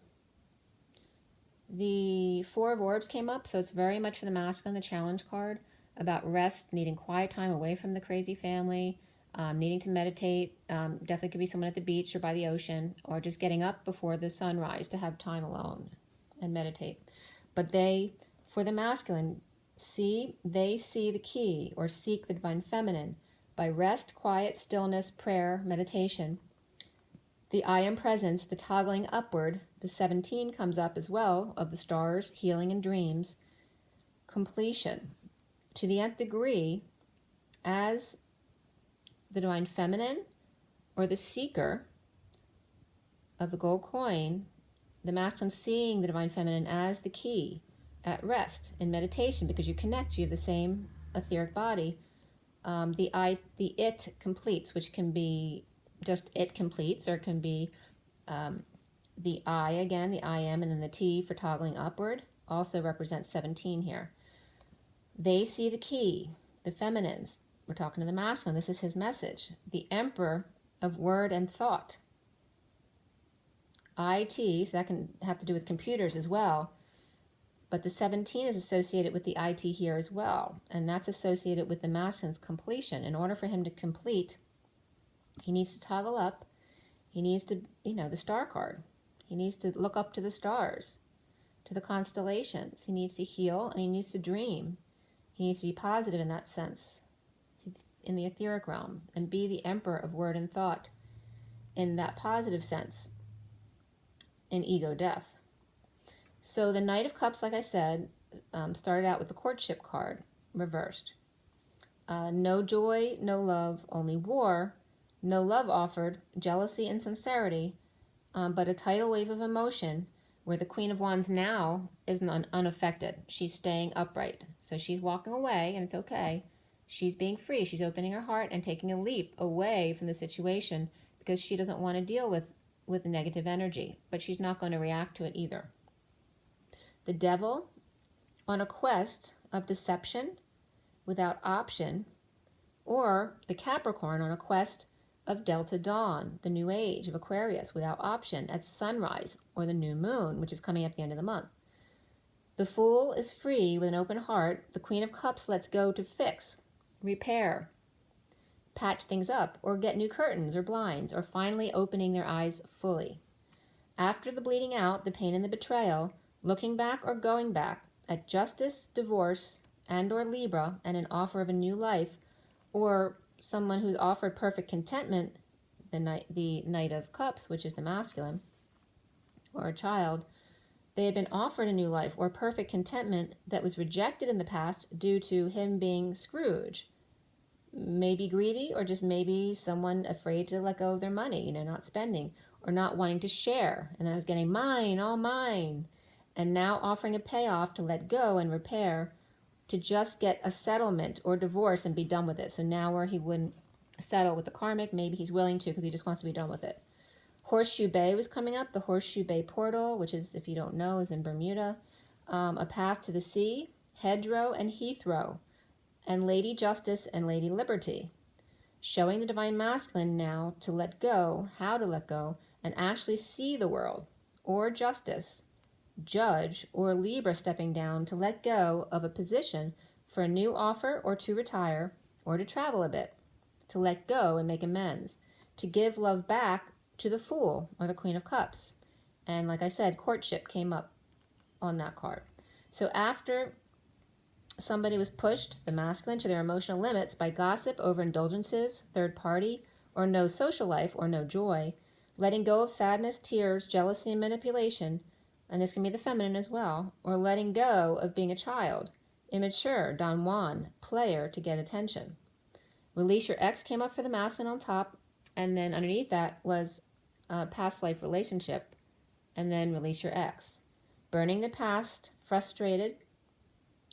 The Four of Orbs came up, so it's very much for the masculine, the challenge card, about rest, needing quiet time away from the crazy family, needing to meditate. Definitely could be someone at the beach or by the ocean, or just getting up before the sunrise to have time alone and meditate. But they, for the masculine, they see the key, or seek the divine feminine, by rest, quiet, stillness, prayer, meditation. The I am presence, the toggling upward, the 17 comes up as well, of the stars, healing and dreams. Completion. To the nth degree, as the divine feminine, or the seeker of the gold coin, the masculine seeing the divine feminine as the key, at rest in meditation, because you connect, you have the same etheric body. The it completes, which can be just it completes, or it can be the I again, the I am, and then the T for toggling upward, also represents 17 here. They see the key, the feminines. We're talking to the masculine. This is his message. The emperor of word and thought. IT, so that can have to do with computers as well. But the 17 is associated with the IT here as well. And that's associated with the masculine's completion. In order for him to complete, he needs to toggle up. He needs to, the star card. He needs to look up to the stars, to the constellations. He needs to heal, and he needs to dream. He needs to be positive in that sense, in the etheric realms, and be the emperor of word and thought in that positive sense, in ego death. So the Knight of Cups, like I said, started out with the courtship card, reversed. No joy, no love, only war. No love offered, jealousy and sincerity, but a tidal wave of emotion, where the Queen of Wands now is unaffected. She's staying upright. So she's walking away, and it's okay. She's being free. She's opening her heart and taking a leap away from the situation, because she doesn't want to deal with negative energy, but she's not going to react to it either. The Devil, on a quest of deception without option, or the Capricorn on a quest of Delta Dawn, the new age of Aquarius, without option at sunrise, or the new moon, which is coming up at the end of the month. The Fool is free with an open heart. The Queen of Cups lets go to fix, repair, patch things up, or get new curtains or blinds, or finally opening their eyes fully. After the bleeding out, the pain and the betrayal, looking back or going back at justice, divorce, and or Libra, and an offer of a new life, or someone who's offered perfect contentment, the Knight of Cups, which is the masculine, or a child, they had been offered a new life or perfect contentment that was rejected in the past due to him being Scrooge. Maybe greedy, or just maybe someone afraid to let go of their money, not spending, or not wanting to share. And then I was getting mine, all mine. And now offering a payoff to let go and repair, to just get a settlement or divorce and be done with it. So now where he wouldn't settle with the Karmic, maybe he's willing to because he just wants to be done with it. Horseshoe Bay was coming up, the Horseshoe Bay portal, which is, if you don't know, is in Bermuda. A path to the sea, Hedgerow and Heathrow, and Lady Justice and Lady Liberty. Showing the Divine Masculine now to let go, how to let go, and actually see the world, or justice, Judge, or Libra stepping down to let go of a position for a new offer, or to retire, or to travel a bit, to let go and make amends, to give love back to the Fool, or the Queen of Cups. And like I said, courtship came up on that card. So after somebody was pushed, the masculine, to their emotional limits by gossip, overindulgences, third party, or no social life, or no joy, letting go of sadness, tears, jealousy, and manipulation, and this can be the feminine as well, or letting go of being a child, immature, Don Juan, player to get attention. Release your ex came up for the masculine on top, and then underneath that was a past life relationship, and then release your ex. Burning the past, frustrated,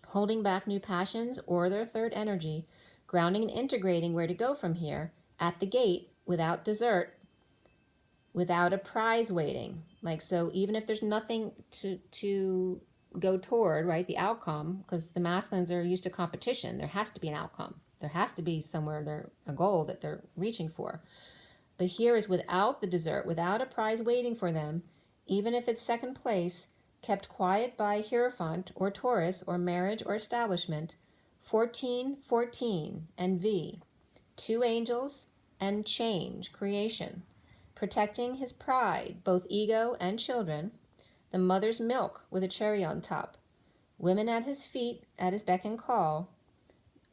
holding back new passions or their third energy, grounding and integrating where to go from here, at the gate, without dessert, without a prize waiting. So even if there's nothing to go toward, right, the outcome, because the masculines are used to competition, there has to be an outcome. There has to be somewhere a goal that they're reaching for. But here is without the dessert, without a prize waiting for them, even if it's second place, kept quiet by Hierophant or Taurus or marriage or establishment, 1414 and V, two angels and change, creation, protecting his pride, both ego and children, the mother's milk with a cherry on top, women at his feet, at his beck and call,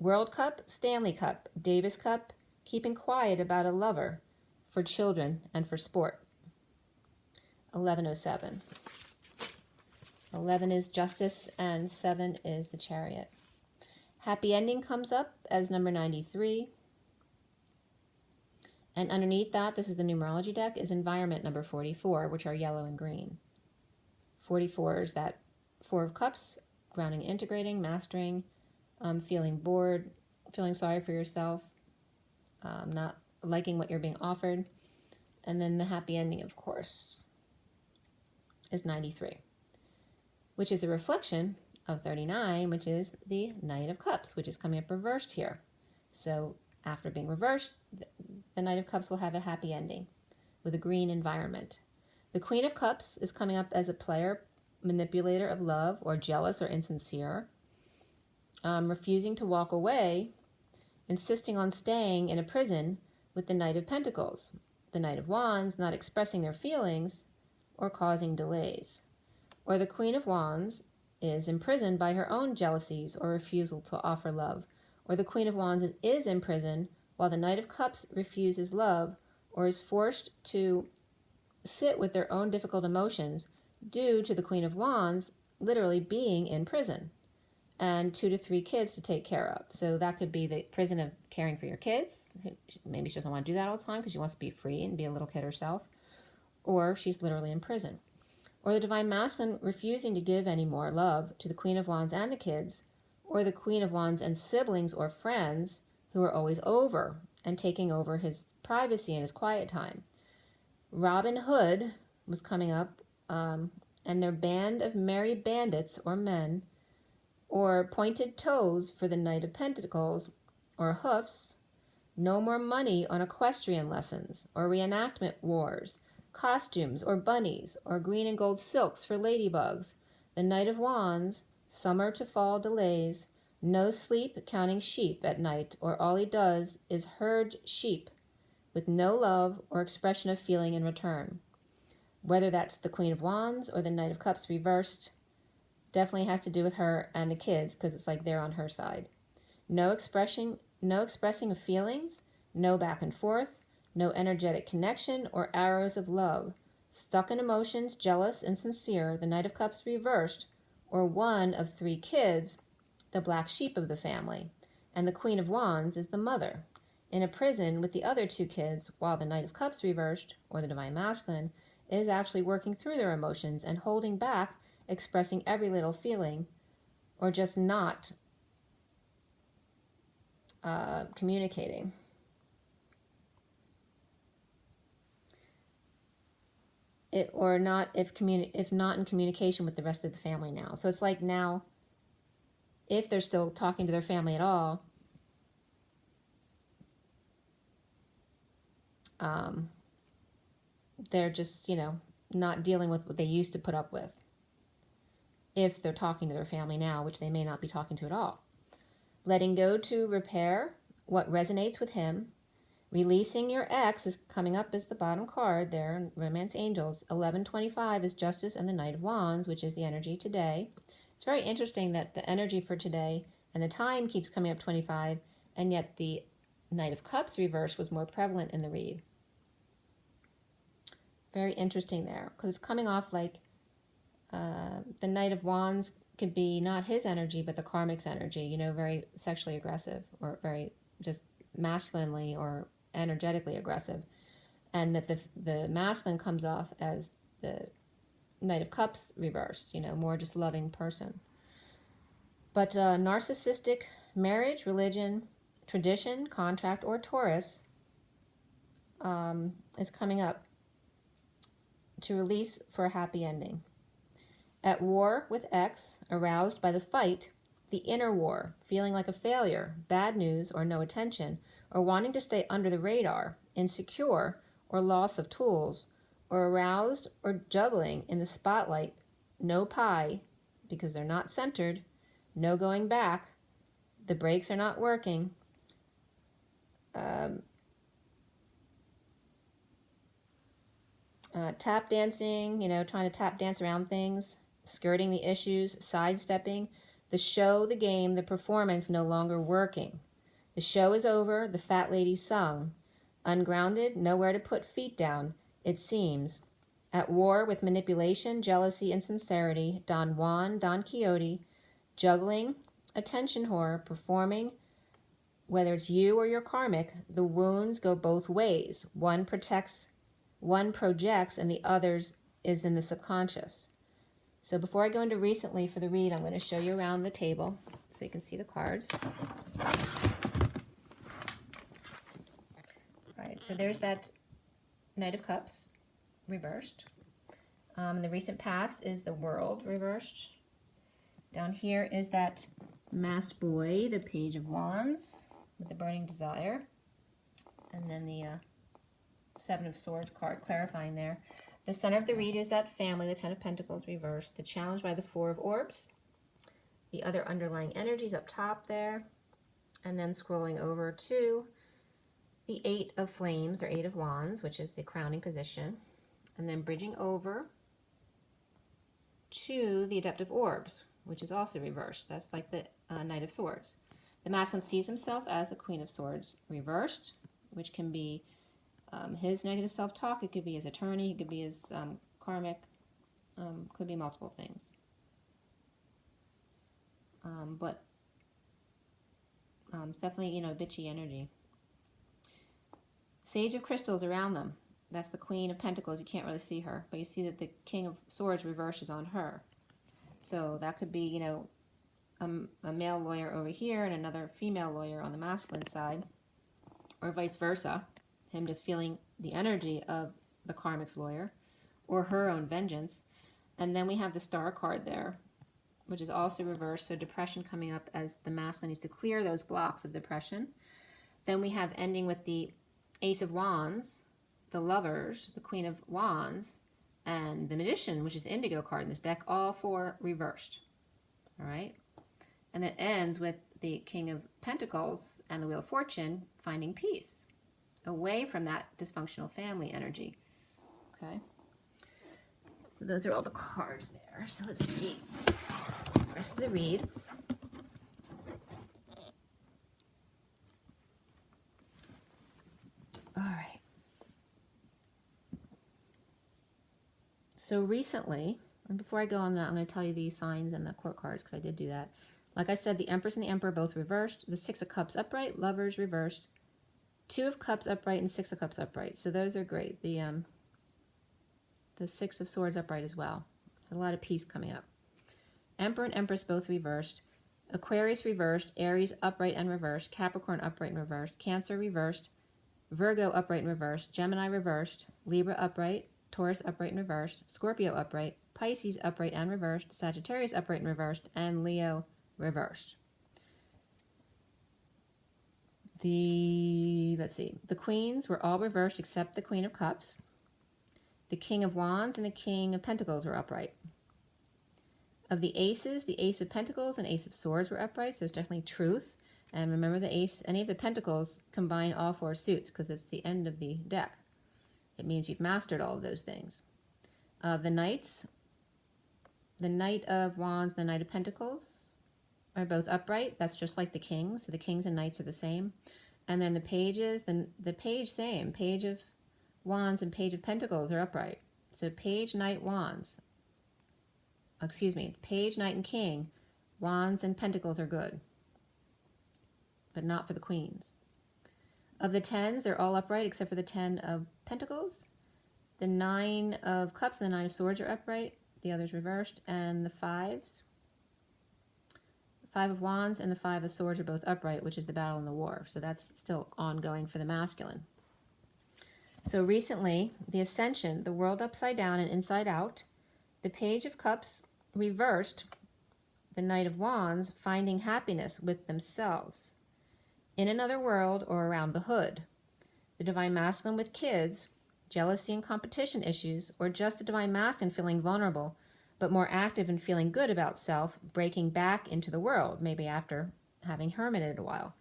World Cup, Stanley Cup, Davis Cup, keeping quiet about a lover, for children and for sport. 1107. 11 is justice and 7 is the chariot. Happy ending comes up as number 93. And underneath that, this is the numerology deck, is environment number 44, which are yellow and green. 44 is that 4 of Cups, grounding, integrating, mastering, feeling bored, feeling sorry for yourself, not liking what you're being offered. And then the happy ending, of course, is 93, which is a reflection of 39, which is the Knight of Cups, which is coming up reversed here. So after being reversed, the Knight of Cups will have a happy ending with a green environment. The Queen of Cups is coming up as a player, manipulator of love, or jealous or insincere, refusing to walk away, insisting on staying in a prison with the Knight of Pentacles. The Knight of Wands, not expressing their feelings or causing delays. Or the Queen of Wands is imprisoned by her own jealousies or refusal to offer love. Or the Queen of Wands is imprisoned while the Knight of Cups refuses love or is forced to sit with their own difficult emotions due to the Queen of Wands literally being in prison and 2 to 3 kids to take care of. So that could be the prison of caring for your kids. Maybe she doesn't want to do that all the time because she wants to be free and be a little kid herself. Or she's literally in prison. Or the Divine Masculine refusing to give any more love to the Queen of Wands and the kids, or the Queen of Wands and siblings or friends who are always over and taking over his privacy and his quiet time. Robin Hood was coming up, and their band of merry bandits or men, or pointed toes for the Knight of Pentacles, or hoofs, no more money on equestrian lessons, or reenactment wars, costumes or bunnies, or green and gold silks for ladybugs. The Knight of Wands, summer to fall delays, no sleep counting sheep at night, or all he does is herd sheep with no love or expression of feeling in return. Whether that's the Queen of Wands or the Knight of Cups reversed, definitely has to do with her and the kids, because it's like they're on her side. No expressing of feelings, no back and forth, no energetic connection or arrows of love. Stuck in emotions, jealous and sincere, the Knight of Cups reversed, or one of 3 kids, the black sheep of the family. And the Queen of Wands is the mother, in a prison with the other 2 kids, while the Knight of Cups reversed, or the Divine Masculine, is actually working through their emotions and holding back, expressing every little feeling, or just not communicating. If not in communication with the rest of the family now. So it's like now, if they're still talking to their family at all, they're just, not dealing with what they used to put up with. If they're talking to their family now, which they may not be talking to at all. Letting go to repair what resonates with him. Releasing your ex is coming up as the bottom card there in Romance Angels. 1125 is Justice and the Knight of Wands, which is the energy today. It's very interesting that the energy for today and the time keeps coming up 25, and yet the Knight of Cups reverse was more prevalent in the read. Very interesting there, because it's coming off like the Knight of Wands could be not his energy, but the Karmic's energy, very sexually aggressive, or very just masculinely or energetically aggressive. And that the masculine comes off as the Knight of Cups reversed, more just loving person. But narcissistic marriage, religion, tradition, contract, or Taurus is coming up to release for a happy ending. At war with ex, aroused by the fight, the inner war, feeling like a failure, bad news or no attention, or wanting to stay under the radar, insecure or loss of tools, or aroused or juggling in the spotlight, no pie, because they're not centered, no going back, the brakes are not working, tap dancing, trying to tap dance around things, skirting the issues, sidestepping, the show, the game, the performance no longer working. The show is over, the fat lady sung. Ungrounded, nowhere to put feet down, it seems. At war with manipulation, jealousy, and sincerity, Don Juan, Don Quixote, juggling, attention whore, performing, whether it's you or your karmic, the wounds go both ways. One projects, and the other is in the subconscious. So before I go into recently for the read, I'm going to show you around the table so you can see the cards. All right, so there's that Knight of Cups reversed. In the recent past is the World reversed. Down here is that masked boy, the Page of Wands with the burning desire. And then the Seven of Swords card clarifying there. The center of the read is that family, the Ten of Pentacles reversed. The challenge by the Four of Orbs. The other underlying energies up top there. And then scrolling over to the Eight of Flames or Eight of Wands, which is the crowning position. And then bridging over to the Adeptive Orbs, which is also reversed. That's like the Knight of Swords. The masculine sees himself as the Queen of Swords reversed, which can be his negative self-talk. It could be his attorney. It could be his karmic. Could be multiple things. But it's definitely, you know, bitchy energy. Sage of Crystals around them. That's the Queen of Pentacles. You can't really see her, but you see that the King of Swords reverses on her. So that could be, you know, a male lawyer over here and another female lawyer on the masculine side, or vice versa. Him just feeling the energy of the karmic's lawyer, or her own vengeance. And then we have the Star card there, which is also reversed. So depression coming up as the masculine needs to clear those blocks of depression. Then we have ending with the Ace of Wands, the Lovers, the Queen of Wands, and the Magician, which is the Indigo card in this deck, all four reversed. All right. And it ends with the King of Pentacles and the Wheel of Fortune finding peace away from that dysfunctional family energy. Okay. So those are all the cards there. So let's see the rest of the read. All right. So recently, and before I go on that, I'm going to tell you the signs and the court cards because I did do that. Like I said, the Empress and the Emperor both reversed. The Six of Cups upright, Lovers reversed. Two of Cups upright and Six of Cups upright. So those are great. The Six of Swords upright as well. There's a lot of peace coming up. Emperor and Empress both reversed. Aquarius reversed. Aries upright and reversed. Capricorn upright and reversed. Cancer reversed. Virgo upright and reversed. Gemini reversed. Libra upright. Taurus upright and reversed. Scorpio upright. Pisces upright and reversed. Sagittarius upright and reversed. And Leo reversed. Let's see, the Queens were all reversed except the Queen of Cups. The King of Wands and the King of Pentacles were upright. Of the Aces, the Ace of Pentacles and Ace of Swords were upright, so it's definitely truth. And remember, the Ace, any of the Pentacles combine all four suits because it's the end of the deck. It means you've mastered all of those things. The Knights, the Knight of Wands and the Knight of Pentacles are both upright. That's just like the Kings. So the Kings and Knights are the same. And then the Pages, the Page same. Page of Wands and Page of Pentacles are upright. So Page, Knight, Wands. Excuse me. Page, Knight, and King. Wands and Pentacles are good. But not for the Queens. Of the Tens, they're all upright except for the Ten of Pentacles. The Nine of Cups and the Nine of Swords are upright. The others reversed. And the Fives, Five of Wands and the Five of Swords are both upright, which is the battle and the war. So that's still ongoing for the masculine. So recently, the Ascension, the World upside down and inside out, the Page of Cups reversed, the Knight of Wands finding happiness with themselves in another world or around the hood. The Divine Masculine with kids, jealousy and competition issues, or just the Divine Masculine feeling vulnerable, but more active and feeling good about self, breaking back into the world, maybe after having hermited a while,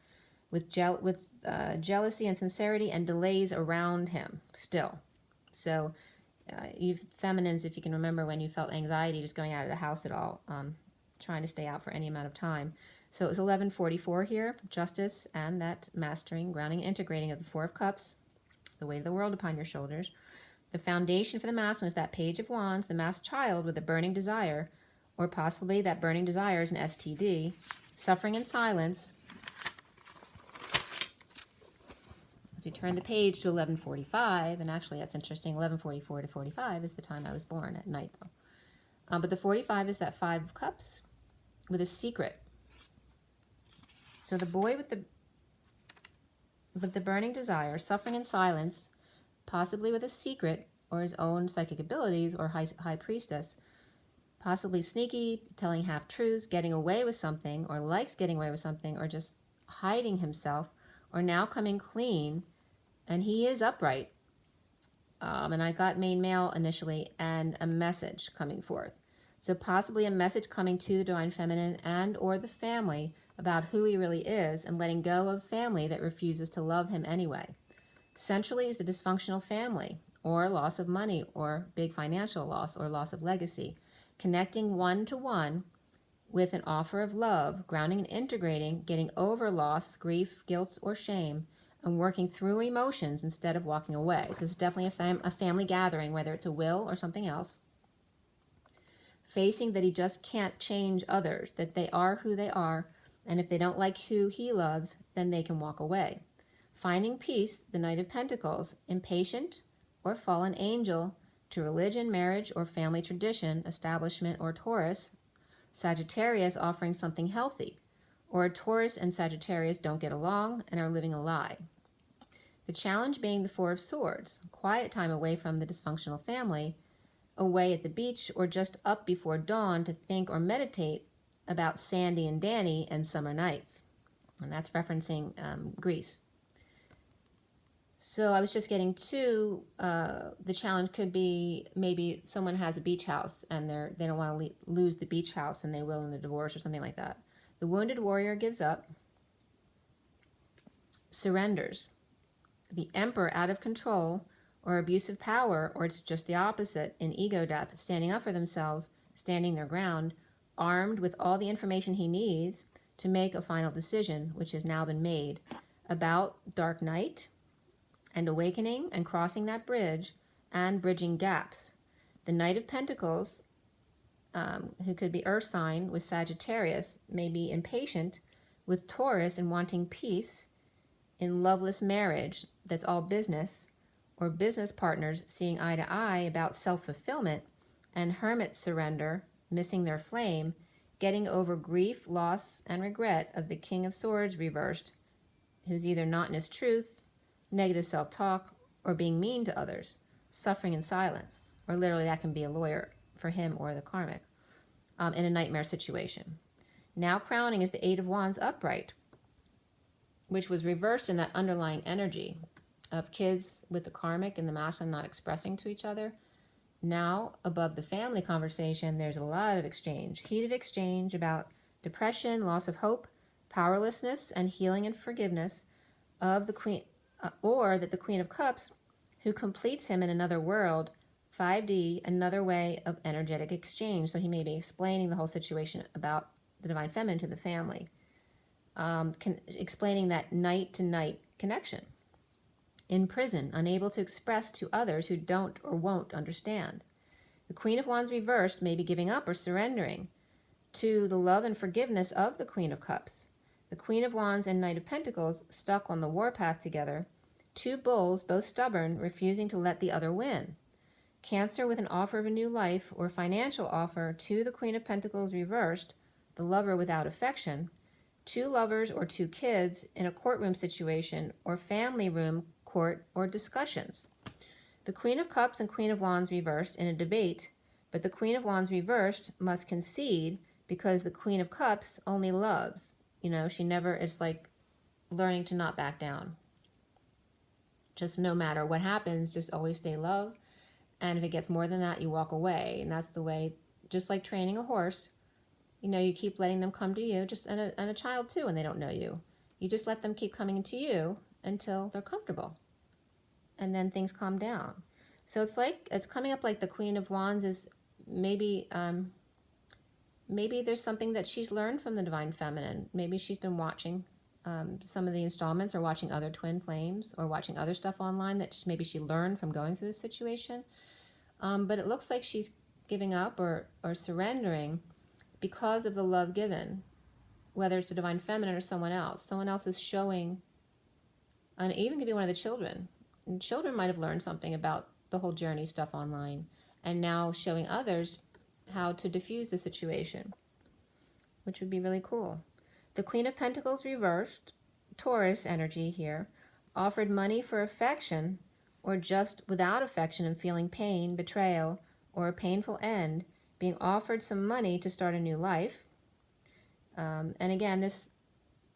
with jealousy and sincerity and delays around him still. So you feminines, if you can remember when you felt anxiety just going out of the house at all, trying to stay out for any amount of time. So it was 1144 here, justice and that mastering, grounding, and integrating of the Four of Cups, the weight of the world upon your shoulders. The foundation for the masculine is that Page of Wands, the masked child with a burning desire, or possibly that burning desire is an STD, suffering in silence. As we turn the page to 1145, and actually that's interesting, 1144 to 45 is the time I was born at night though. But the 45 is that 5 of Cups with a secret. So the boy with the burning desire, suffering in silence, possibly with a secret or his own psychic abilities, or high priestess, possibly sneaky, telling half-truths, getting away with something, or likes getting away with something, or just hiding himself, or now coming clean, and he is upright. And I got main male initially, and a message coming forth. So possibly a message coming to the Divine Feminine and or the family about who he really is, and letting go of family that refuses to love him anyway. Centrally is the dysfunctional family, or loss of money, or big financial loss, or loss of legacy. Connecting one-to-one with an offer of love, grounding and integrating, getting over loss, grief, guilt, or shame, and working through emotions instead of walking away. So it's definitely a family gathering, whether it's a will or something else. Facing that he just can't change others, that they are who they are, and if they don't like who he loves, then they can walk away. Finding peace, the Knight of Pentacles, impatient or fallen angel to religion, marriage, or family tradition, establishment, or Taurus. Sagittarius offering something healthy, or Taurus and Sagittarius don't get along and are living a lie. The challenge being the 4 of Swords, quiet time away from the dysfunctional family, away at the beach, or just up before dawn to think or meditate about Sandy and Danny and summer nights. And that's referencing Greece. So I was just getting to, the challenge could be maybe someone has a beach house and they don't want to lose the beach house, and they will in the divorce or something like that. The wounded warrior gives up, surrenders. The Emperor out of control or abusive power, or it's just the opposite in ego death, standing up for themselves, standing their ground, armed with all the information he needs to make a final decision, which has now been made, about dark night and awakening and crossing that bridge and bridging gaps. The Knight of Pentacles, who could be Earth sign with Sagittarius, may be impatient with Taurus and wanting peace in loveless marriage that's all business, or business partners seeing eye to eye about self-fulfillment, and hermit surrender, missing their flame, getting over grief, loss, and regret of the King of Swords reversed, who's either not in his truth, negative self-talk, or being mean to others, suffering in silence, or literally that can be a lawyer for him or the karmic, in a nightmare situation. Now crowning is the 8 of Wands upright, which was reversed in that underlying energy of kids with the karmic and the masculine not expressing to each other. Now, above the family conversation, there's a lot of exchange, heated exchange about depression, loss of hope, powerlessness, and healing and forgiveness of the Queen, or that the Queen of Cups, who completes him in another world, 5D, another way of energetic exchange. So he may be explaining the whole situation about the Divine Feminine to the family, explaining that night-to-night connection. In prison, unable to express to others who don't or won't understand. The Queen of Wands reversed may be giving up or surrendering to the love and forgiveness of the Queen of Cups. The Queen of Wands and Knight of Pentacles stuck on the warpath together. 2 bulls, both stubborn, refusing to let the other win. Cancer with an offer of a new life or financial offer to the Queen of Pentacles reversed, the lover without affection. 2 lovers or 2 kids in a courtroom situation or family room, court, or discussions. The Queen of Cups and Queen of Wands reversed in a debate, but the Queen of Wands reversed must concede because the Queen of Cups only loves. You know, she never, it's like learning to not back down. Just no matter what happens, just always stay love. And if it gets more than that, you walk away. And that's the way, just like training a horse, you know, you keep letting them come to you, just and a child too, and they don't know you. You just let them keep coming to you until they're comfortable. And then things calm down. So it's like, it's coming up like the Queen of Wands is maybe, maybe there's something that she's learned from the Divine Feminine. Maybe she's been watching some of the installments, or watching other twin flames, or watching other stuff online that maybe she learned from going through this situation. But it looks like she's giving up or surrendering because of the love given, whether it's the Divine Feminine or someone else. Someone else is showing, and it even could be one of the children. And children might have learned something about the whole journey stuff online, and now showing others how to diffuse the situation, which would be really cool. The Queen of Pentacles reversed, Taurus energy here, offered money for affection or just without affection and feeling pain, betrayal, or a painful end, being offered some money to start a new life. And again, this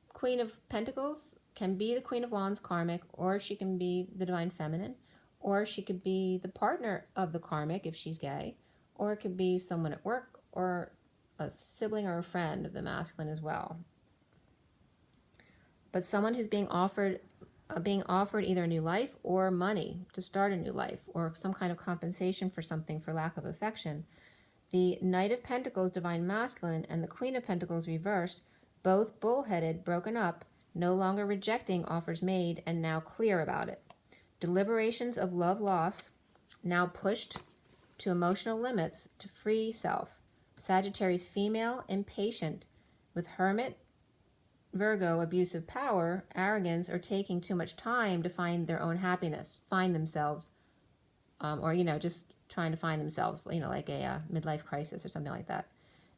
Queen of Pentacles can be the Queen of Wands karmic, or she can be the Divine Feminine, or she could be the partner of the karmic if she's gay, or it could be someone at work or a sibling or a friend of the masculine as well. But someone who's being offered either a new life or money to start a new life, or some kind of compensation for something for lack of affection. The Knight of Pentacles, Divine Masculine, and the Queen of Pentacles reversed, both bullheaded, broken up, no longer rejecting offers made, and now clear about it. Deliberations of love loss, now pushed to emotional limits to free self. Sagittarius female, impatient, with Hermit, Virgo, abusive power, arrogance, or taking too much time to find their own happiness, find themselves, or, just trying to find themselves, like a midlife crisis or something like that.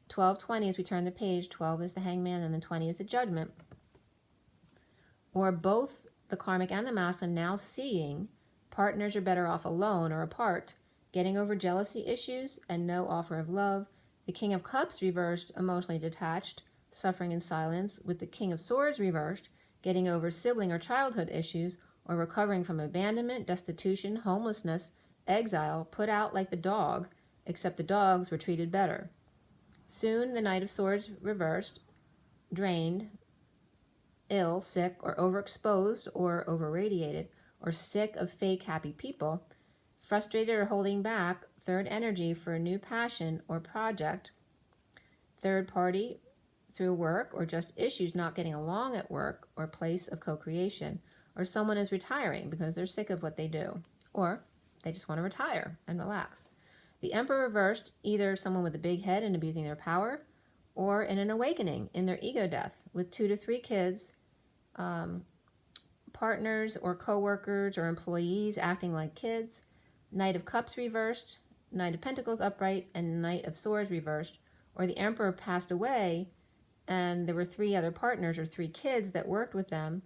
12-20, as we turn the page, 12 is the Hangman, and then 20 is the Judgment. Or both the karmic and the masculine now seeing partners are better off alone or apart, getting over jealousy issues and no offer of love. The King of Cups reversed, emotionally detached, suffering in silence, with the King of Swords reversed, getting over sibling or childhood issues, or recovering from abandonment, destitution, homelessness, exile, put out like the dog, except the dogs were treated better. Soon the Knight of Swords reversed, drained, ill, sick, or overexposed, or overradiated, or sick of fake happy people, frustrated or holding back, third energy for a new passion or project, third party through work or just issues not getting along at work or place of co-creation, or someone is retiring because they're sick of what they do, or they just want to retire and relax. The Emperor reversed, either someone with a big head and abusing their power, or in an awakening in their ego death with 2 to 3 kids, partners or co-workers or employees acting like kids. Knight of Cups reversed, Knight of Pentacles upright, and Knight of Swords reversed, or the Emperor passed away and there were 3 other partners or 3 kids that worked with them,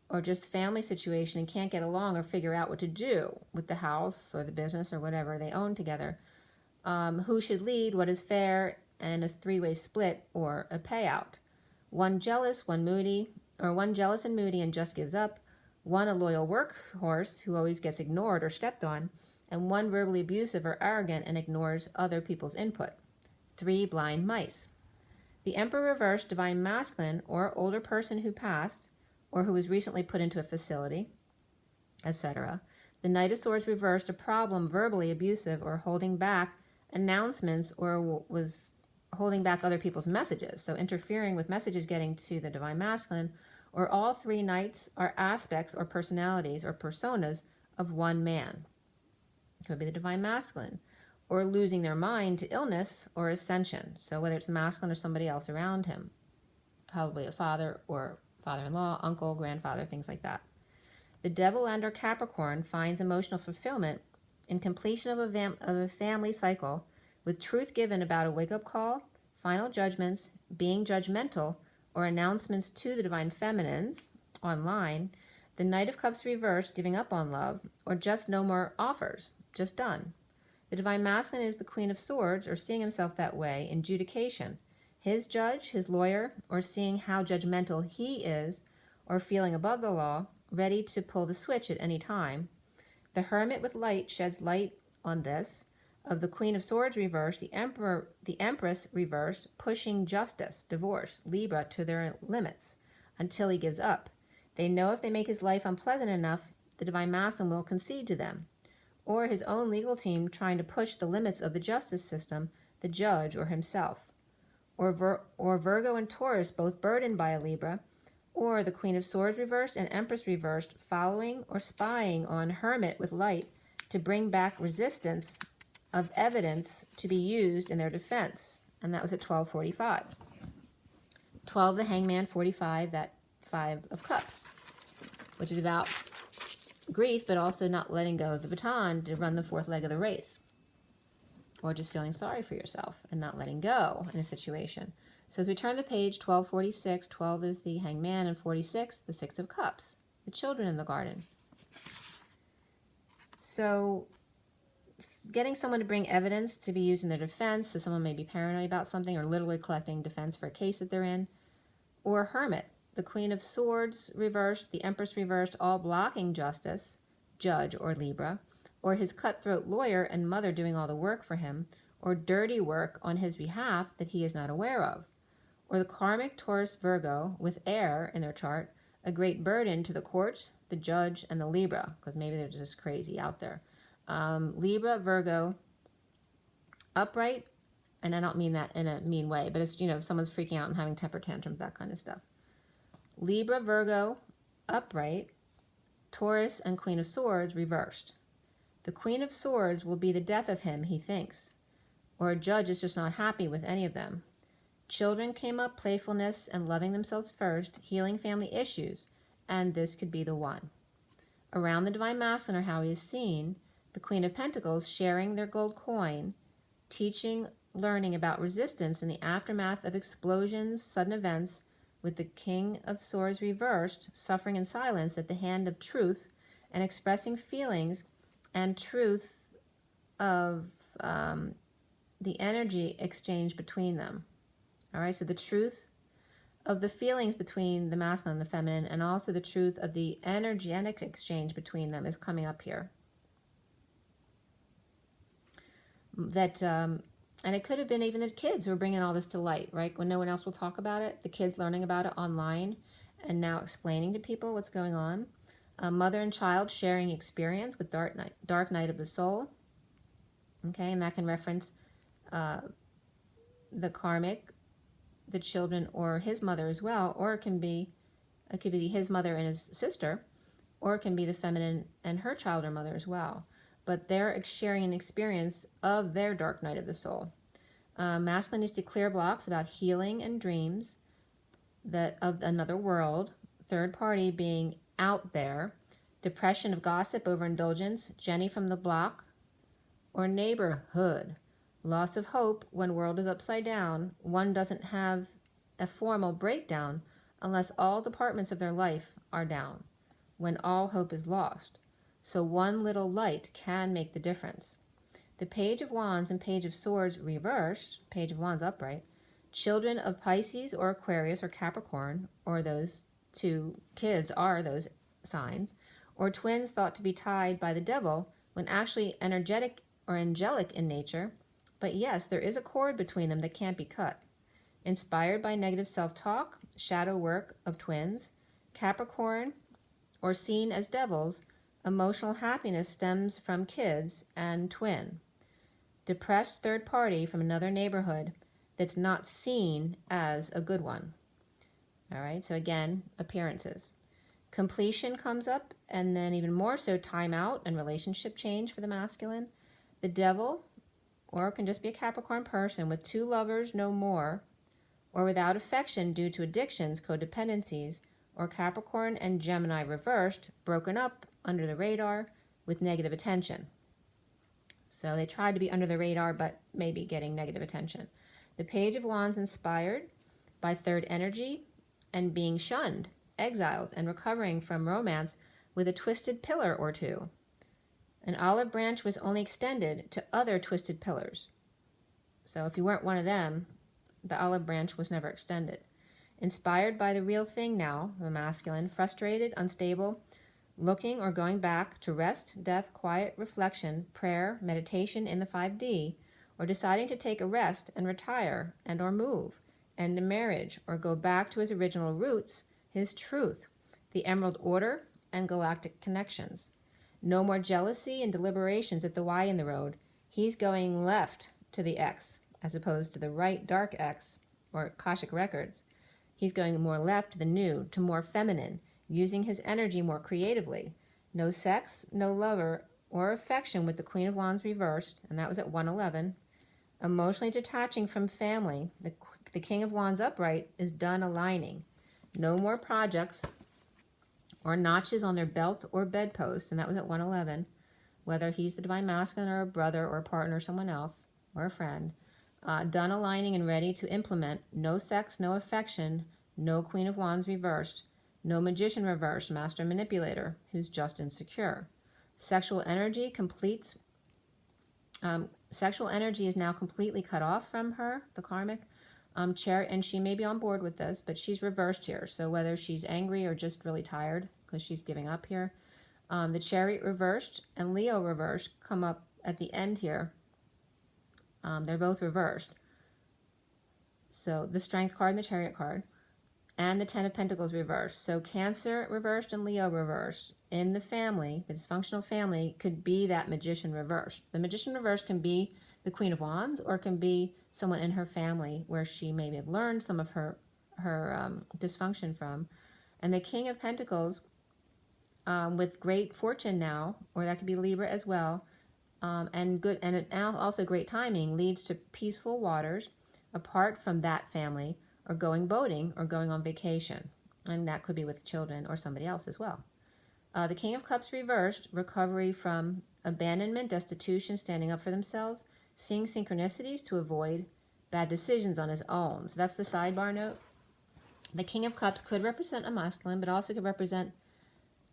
or just family situation and can't get along or figure out what to do with the house or the business or whatever they own together. Who should lead, what is fair, and a 3-way split or a payout. One jealous and moody and just gives up. One a loyal workhorse who always gets ignored or stepped on. And one verbally abusive or arrogant and ignores other people's input. 3 blind mice. The Emperor reversed, Divine Masculine, or older person who passed, or who was recently put into a facility, etc. The Knight of Swords reversed, a problem, verbally abusive or holding back announcements, or was holding back other people's messages, so interfering with messages getting to the Divine Masculine. Or all 3 knights are aspects or personalities or personas of one man. It could be the Divine Masculine. Or losing their mind to illness or ascension, so whether it's masculine or somebody else around him, probably a father or father-in-law, uncle, grandfather, things like that. The Devil and or Capricorn finds emotional fulfillment in completion of a family cycle, with truth given about a wake-up call, final judgments, being judgmental, or announcements to the Divine Feminines online. The Knight of Cups reversed, giving up on love, or just no more offers, just done. The Divine Masculine is the Queen of Swords, or seeing himself that way, in judication. His judge, his lawyer, or seeing how judgmental he is, or feeling above the law, ready to pull the switch at any time. The Hermit with light sheds light on this. Of the Queen of Swords reversed, the Empress reversed, pushing justice, divorce, Libra to their limits, until he gives up. They know if they make his life unpleasant enough, the Divine Masculine will concede to them. Or his own legal team trying to push the limits of the justice system, the judge or himself. Or Virgo and Taurus both burdened by a Libra, or the Queen of Swords reversed and Empress reversed, following or spying on Hermit with light to bring back resistance of evidence to be used in their defense. And that was at 12:45. 12, the Hangman, 45, that 5 of Cups, which is about grief, but also not letting go of the baton to run the 4th leg of the race, or just feeling sorry for yourself and not letting go in a situation. So as we turn the page, 1246, 12 is the Hangman, and 46, the Six of Cups, the children in the garden. So getting someone to bring evidence to be used in their defense, so someone may be paranoid about something or literally collecting defense for a case that they're in. Or Hermit, the Queen of Swords reversed, the Empress reversed, all blocking justice, Judge or Libra, or his cutthroat lawyer and mother doing all the work for him, or dirty work on his behalf that he is not aware of. Or the Karmic Taurus Virgo with Air in their chart, a great burden to the courts, the Judge, and the Libra, because maybe they're just crazy out there. Libra, Virgo, upright, and I don't mean that in a mean way, but it's, you know, if someone's freaking out and having temper tantrums, that kind of stuff. Libra, Virgo, upright, Taurus and Queen of Swords reversed. The Queen of Swords will be the death of him, he thinks, or a judge is just not happy with any of them. Children came up, playfulness and loving themselves first, healing family issues, and this could be the one. Around the Divine Masculine, or how he is seen, the Queen of Pentacles sharing their gold coin, teaching, learning about resistance in the aftermath of explosions, sudden events, with the King of Swords reversed, suffering in silence at the hand of truth, and expressing feelings and truth of the energy exchange between them. All right, so the truth of the feelings between the masculine and the feminine, and also the truth of the energetic exchange between them is coming up here. That, and it could have been even the kids who are bringing all this to light, right? When no one else will talk about it, the kids learning about it online and now explaining to people what's going on. Mother and child sharing experience with dark night of the soul. Okay, and that can reference the karmic, the children, or his mother as well, or it could be his mother and his sister, or it can be the feminine and her child or mother as well. But they're sharing an experience of their dark night of the soul. Masculine needs to clear blocks about healing and dreams that of another world, third party being out there, depression of gossip, overindulgence, Jenny from the block, or neighborhood. Loss of hope when world is upside down. One doesn't have a formal breakdown unless all departments of their life are down, when all hope is lost. So one little light can make the difference. The Page of Wands and Page of Swords reversed, Page of Wands upright, children of Pisces or Aquarius or Capricorn, or those two kids are those signs, or twins thought to be tied by the devil when actually energetic or angelic in nature. But yes, there is a cord between them that can't be cut. Inspired by negative self-talk, shadow work of twins, Capricorn, or seen as devils, emotional happiness stems from kids and twin. Depressed third party from another neighborhood that's not seen as a good one. All right, so again, appearances. Completion comes up, and then even more so timeout and relationship change for the masculine. The devil, or it can just be a Capricorn person with two lovers, no more, or without affection due to addictions, codependencies, or Capricorn and Gemini reversed, broken up under the radar with negative attention. So they tried to be under the radar, but maybe getting negative attention. The Page of Wands inspired by third energy and being shunned, exiled, and recovering from romance with a twisted pillar or two. An olive branch was only extended to other twisted pillars. So if you weren't one of them, the olive branch was never extended. Inspired by the real thing now, the masculine, frustrated, unstable, looking or going back to rest, death, quiet, reflection, prayer, meditation in the 5D, or deciding to take a rest and retire and or move, end a marriage, or go back to his original roots, his truth, the Emerald Order, and galactic connections. No more jealousy and deliberations at the Y in the road. He's going left to the X, as opposed to the right dark X, or Akashic Records. He's going more left to the new, to more feminine, using his energy more creatively. No sex, no lover, or affection with the Queen of Wands reversed, and that was at 111. Emotionally detaching from family. The King of Wands upright is done aligning. No more projects or notches on their belt or bedpost, and that was at 111. Whether he's the Divine Masculine or a brother or a partner or someone else, or a friend. Done aligning and ready to implement. No sex, no affection, no Queen of Wands reversed, no Magician reversed, Master Manipulator, who's just insecure. Sexual energy completes. Sexual energy is now completely cut off from her, the Karmic. And she may be on board with this, but she's reversed here. So whether she's angry or just really tired because she's giving up here. The Chariot reversed and Leo reversed come up at the end here. They're both reversed. So the Strength card and the Chariot card. And the Ten of Pentacles reversed. So Cancer reversed and Leo reversed. In the family, the dysfunctional family, could be that Magician reversed. The Magician reversed can be the Queen of Wands, or it can be someone in her family where she maybe have learned some of her dysfunction from. And the King of Pentacles, with great fortune now, or that could be Libra as well, and also great timing, leads to peaceful waters apart from that family, or going boating, or going on vacation. And that could be with children or somebody else as well. The King of Cups reversed, recovery from abandonment, destitution, standing up for themselves, seeing synchronicities to avoid bad decisions on his own. So that's the sidebar note. The King of Cups could represent a masculine, but also could represent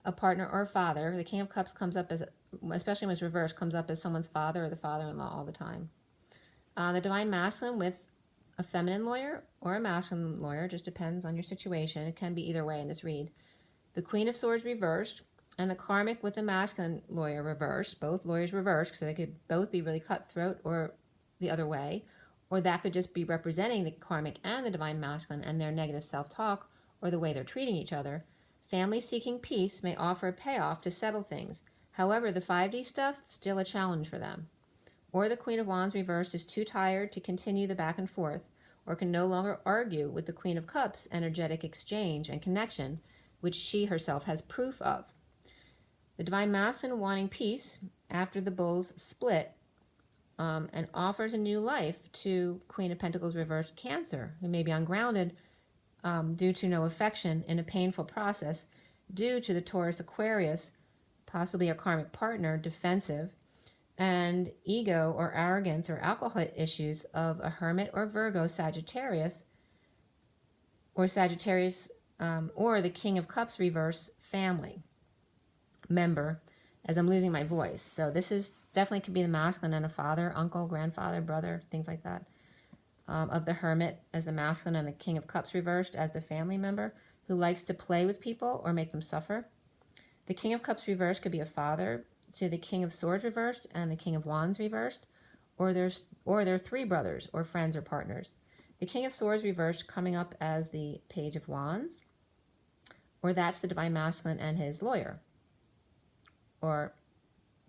a partner or a father. The King of Cups comes up as, especially when it's reversed, comes up as someone's father or the father-in-law all the time. The Divine Masculine with a feminine lawyer or a masculine lawyer, just depends on your situation. It can be either way in this read. The Queen of Swords reversed, and the Karmic with the masculine lawyer reversed. Both lawyers reversed, so they could both be really cutthroat or the other way. Or that could just be representing the Karmic and the Divine Masculine and their negative self-talk or the way they're treating each other. Families seeking peace may offer a payoff to settle things. However, the 5D stuff, still a challenge for them. Or the Queen of Wands reversed is too tired to continue the back and forth, or can no longer argue with the Queen of Cups' energetic exchange and connection, which she herself has proof of. The Divine Masculine wanting peace after the Bulls split, and offers a new life to Queen of Pentacles reversed Cancer, who may be ungrounded due to no affection in a painful process, due to the Taurus Aquarius, possibly a karmic partner, defensive, and ego or arrogance or alcohol issues of a Hermit or Virgo Sagittarius, or or the King of Cups reverse family member, as I'm losing my voice. So this is definitely could be the masculine and a father, uncle, grandfather, brother, things like that, of the Hermit as the masculine and the King of Cups reversed as the family member who likes to play with people or make them suffer. The King of Cups reversed could be a father to the King of Swords reversed and the King of Wands reversed, or they're three brothers or friends or partners. The King of Swords reversed coming up as the Page of Wands, or that's the Divine Masculine and his lawyer, or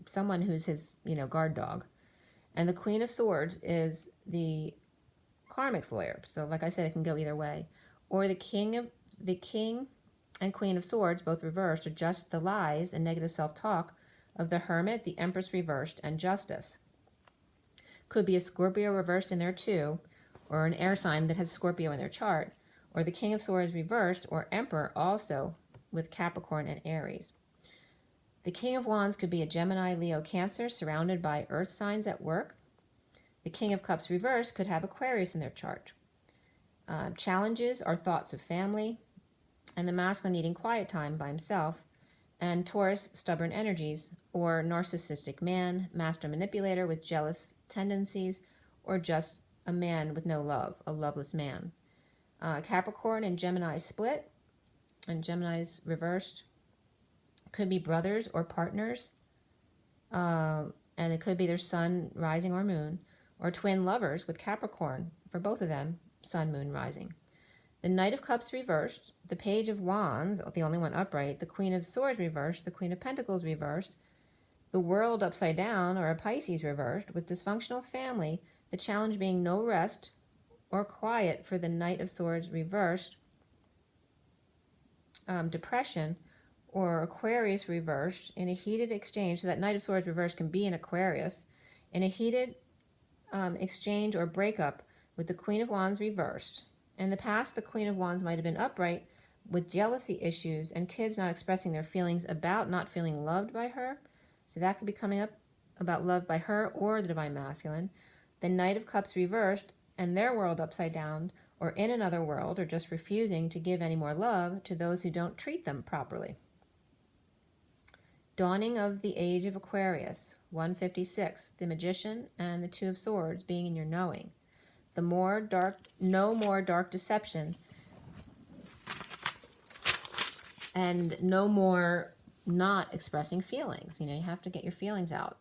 someone who's his, guard dog. And the Queen of Swords is the Karmic's lawyer. So like I said, it can go either way. Or the King and Queen of Swords, both reversed, are just the lies and negative self-talk of the Hermit, the Empress reversed, and Justice. Could be a Scorpio reversed in there too, or an air sign that has Scorpio in their chart, or the King of Swords reversed, or Emperor also with Capricorn and Aries. The King of Wands could be a Gemini, Leo, Cancer, surrounded by earth signs at work. The King of Cups reversed could have Aquarius in their chart. Challenges are thoughts of family, and the masculine needing quiet time by himself, and Taurus, stubborn energies, or narcissistic man, master manipulator with jealous tendencies, or just a man with no love, a loveless man. Capricorn and Gemini split, and Gemini's reversed. Could be brothers or partners, and it could be their sun, rising, or moon, or twin lovers with Capricorn, for both of them, sun, moon, rising. The Knight of Cups reversed, the Page of Wands, the only one upright, the Queen of Swords reversed, the Queen of Pentacles reversed, the World upside down, or a Pisces reversed, with dysfunctional family, the challenge being no rest or quiet for the Knight of Swords reversed, depression, or Aquarius reversed in a heated exchange. So that Knight of Swords reversed can be an Aquarius in a heated exchange or breakup with the Queen of Wands reversed. In the past, the Queen of Wands might have been upright with jealousy issues and kids not expressing their feelings about not feeling loved by her. So that could be coming up about love by her or the Divine Masculine. the Knight of Cups reversed and their world upside down, or in another world, or just refusing to give any more love to those who don't treat them properly. Dawning of the Age of Aquarius, 156, the Magician and the Two of Swords being in your knowing. No more dark deception, and no more not expressing feelings. You know, you have to get your feelings out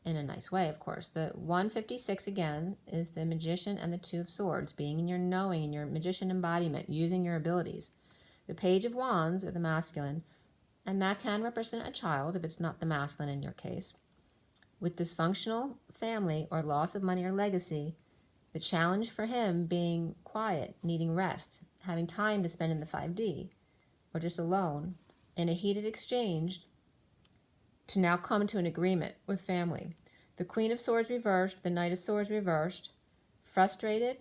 in a nice way, of course. The 156 again is the Magician and the Two of Swords being in your knowing, in your magician embodiment, using your abilities. The Page of Wands, or the masculine, and that can represent a child if it's not the masculine in your case. With dysfunctional family or loss of money or legacy, the challenge for him being quiet, needing rest, having time to spend in the 5D, or just alone, in a heated exchange, to now come to an agreement with family. The Queen of Swords reversed, the Knight of Swords reversed, frustrated,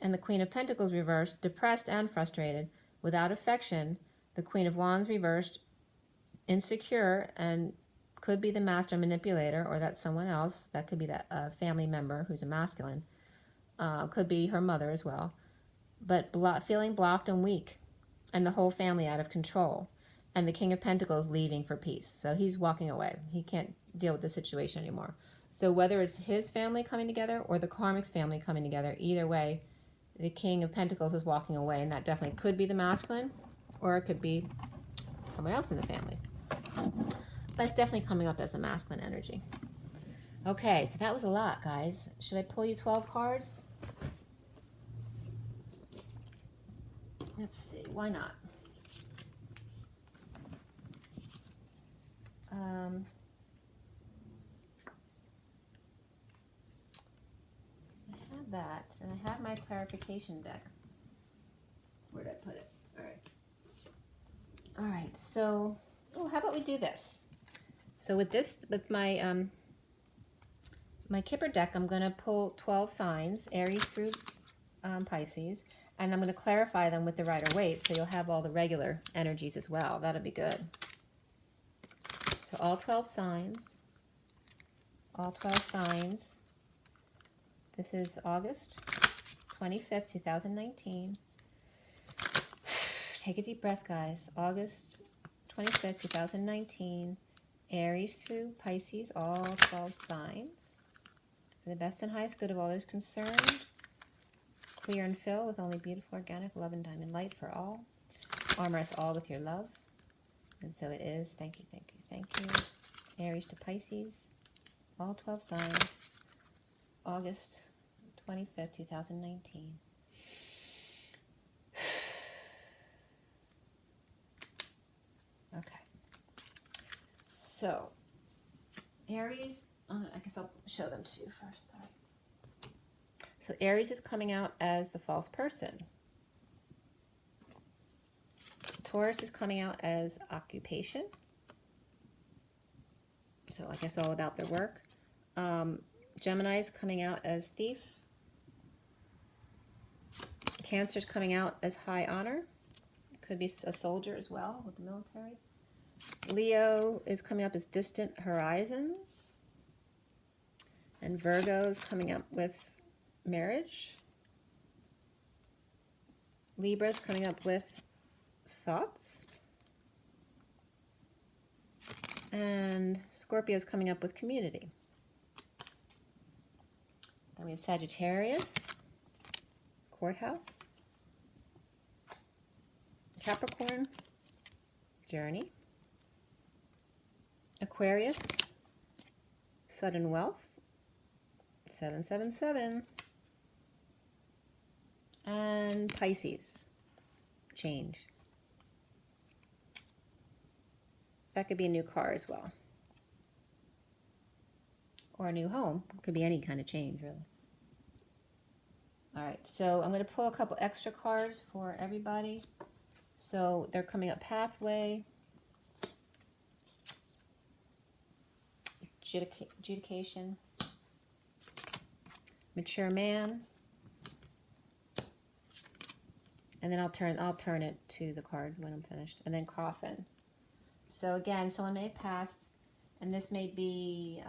and the Queen of Pentacles reversed, depressed and frustrated, without affection. The Queen of Wands reversed, insecure, and could be the master manipulator, or that's someone else. That could be that family member who's a masculine. Could be her mother as well. But feeling blocked and weak, and the whole family out of control. And the King of Pentacles leaving for peace. So he's walking away. He can't deal with the situation anymore. So whether it's his family coming together or the Karmic's family coming together, either way, the King of Pentacles is walking away. And that definitely could be the masculine, or it could be someone else in the family. But it's definitely coming up as a masculine energy. Okay, so that was a lot, guys. Should I pull you 12 cards? Let's see, why not? I have that, and I have my clarification deck. Where did I put it? All right, so how about we do this? So with my my Kipper deck, I'm going to pull 12 signs, Aries through Pisces, and I'm going to clarify them with the Rider-Waite, so you'll have all the regular energies as well. That'll be good. So all 12 signs. This is August 25th, 2019. Take a deep breath, guys. August 25th, 2019. Aries through Pisces, all 12 signs. For the best and highest good of all those concerned. Clear and fill with only beautiful, organic, love and diamond light for all. Armor us all with your love. And so it is. Thank you, thank you, thank you. Aries to Pisces, all 12 signs. August 25th, 2019. Okay. So, Aries, I guess I'll show them to you first, sorry. So Aries is coming out as the false person. Taurus is coming out as occupation. So I guess all about their work. Gemini is coming out as thief. Cancer is coming out as high honor. Could be a soldier as well with the military. Leo is coming up as distant horizons. And Virgo is coming up with marriage. Libra is coming up with thoughts. And Scorpio is coming up with community. Then we have Sagittarius, courthouse. Capricorn, journey. Aquarius, sudden wealth, 777. And Pisces, change. That could be a new car as well. Or a new home. It could be any kind of change, really. All right, so I'm going to pull a couple extra cards for everybody. So they're coming up pathway, adjudication, mature man, and then I'll turn it to the cards when I'm finished, and then coffin. So again, someone may have passed, and this may be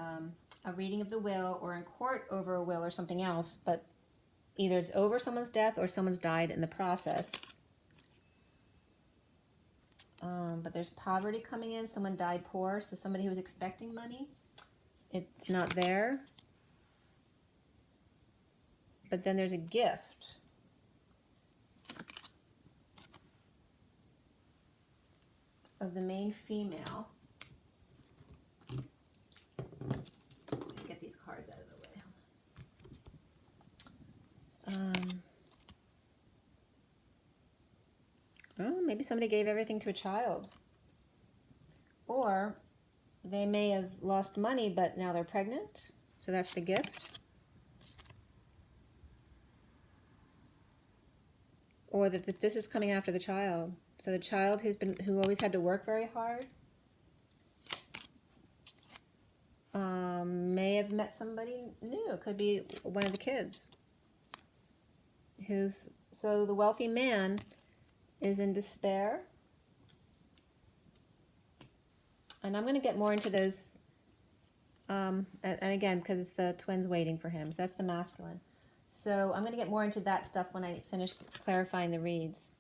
a reading of the will or in court over a will or something else, but either it's over someone's death or someone's died in the process. But there's poverty coming in. Someone died poor, so somebody who was expecting money, it's not there. But then there's a gift. Of the main female. Get these cards out of the way. Oh, maybe somebody gave everything to a child. Or they may have lost money, but now they're pregnant. So that's the gift. Or that this is coming after the child. So the child who always had to work very hard may have met somebody new. It could be one of the kids. So the wealthy man is in despair. And I'm going to get more into those, and again, because it's the twins waiting for him. So that's the masculine. So I'm going to get more into that stuff when I finish clarifying the reads.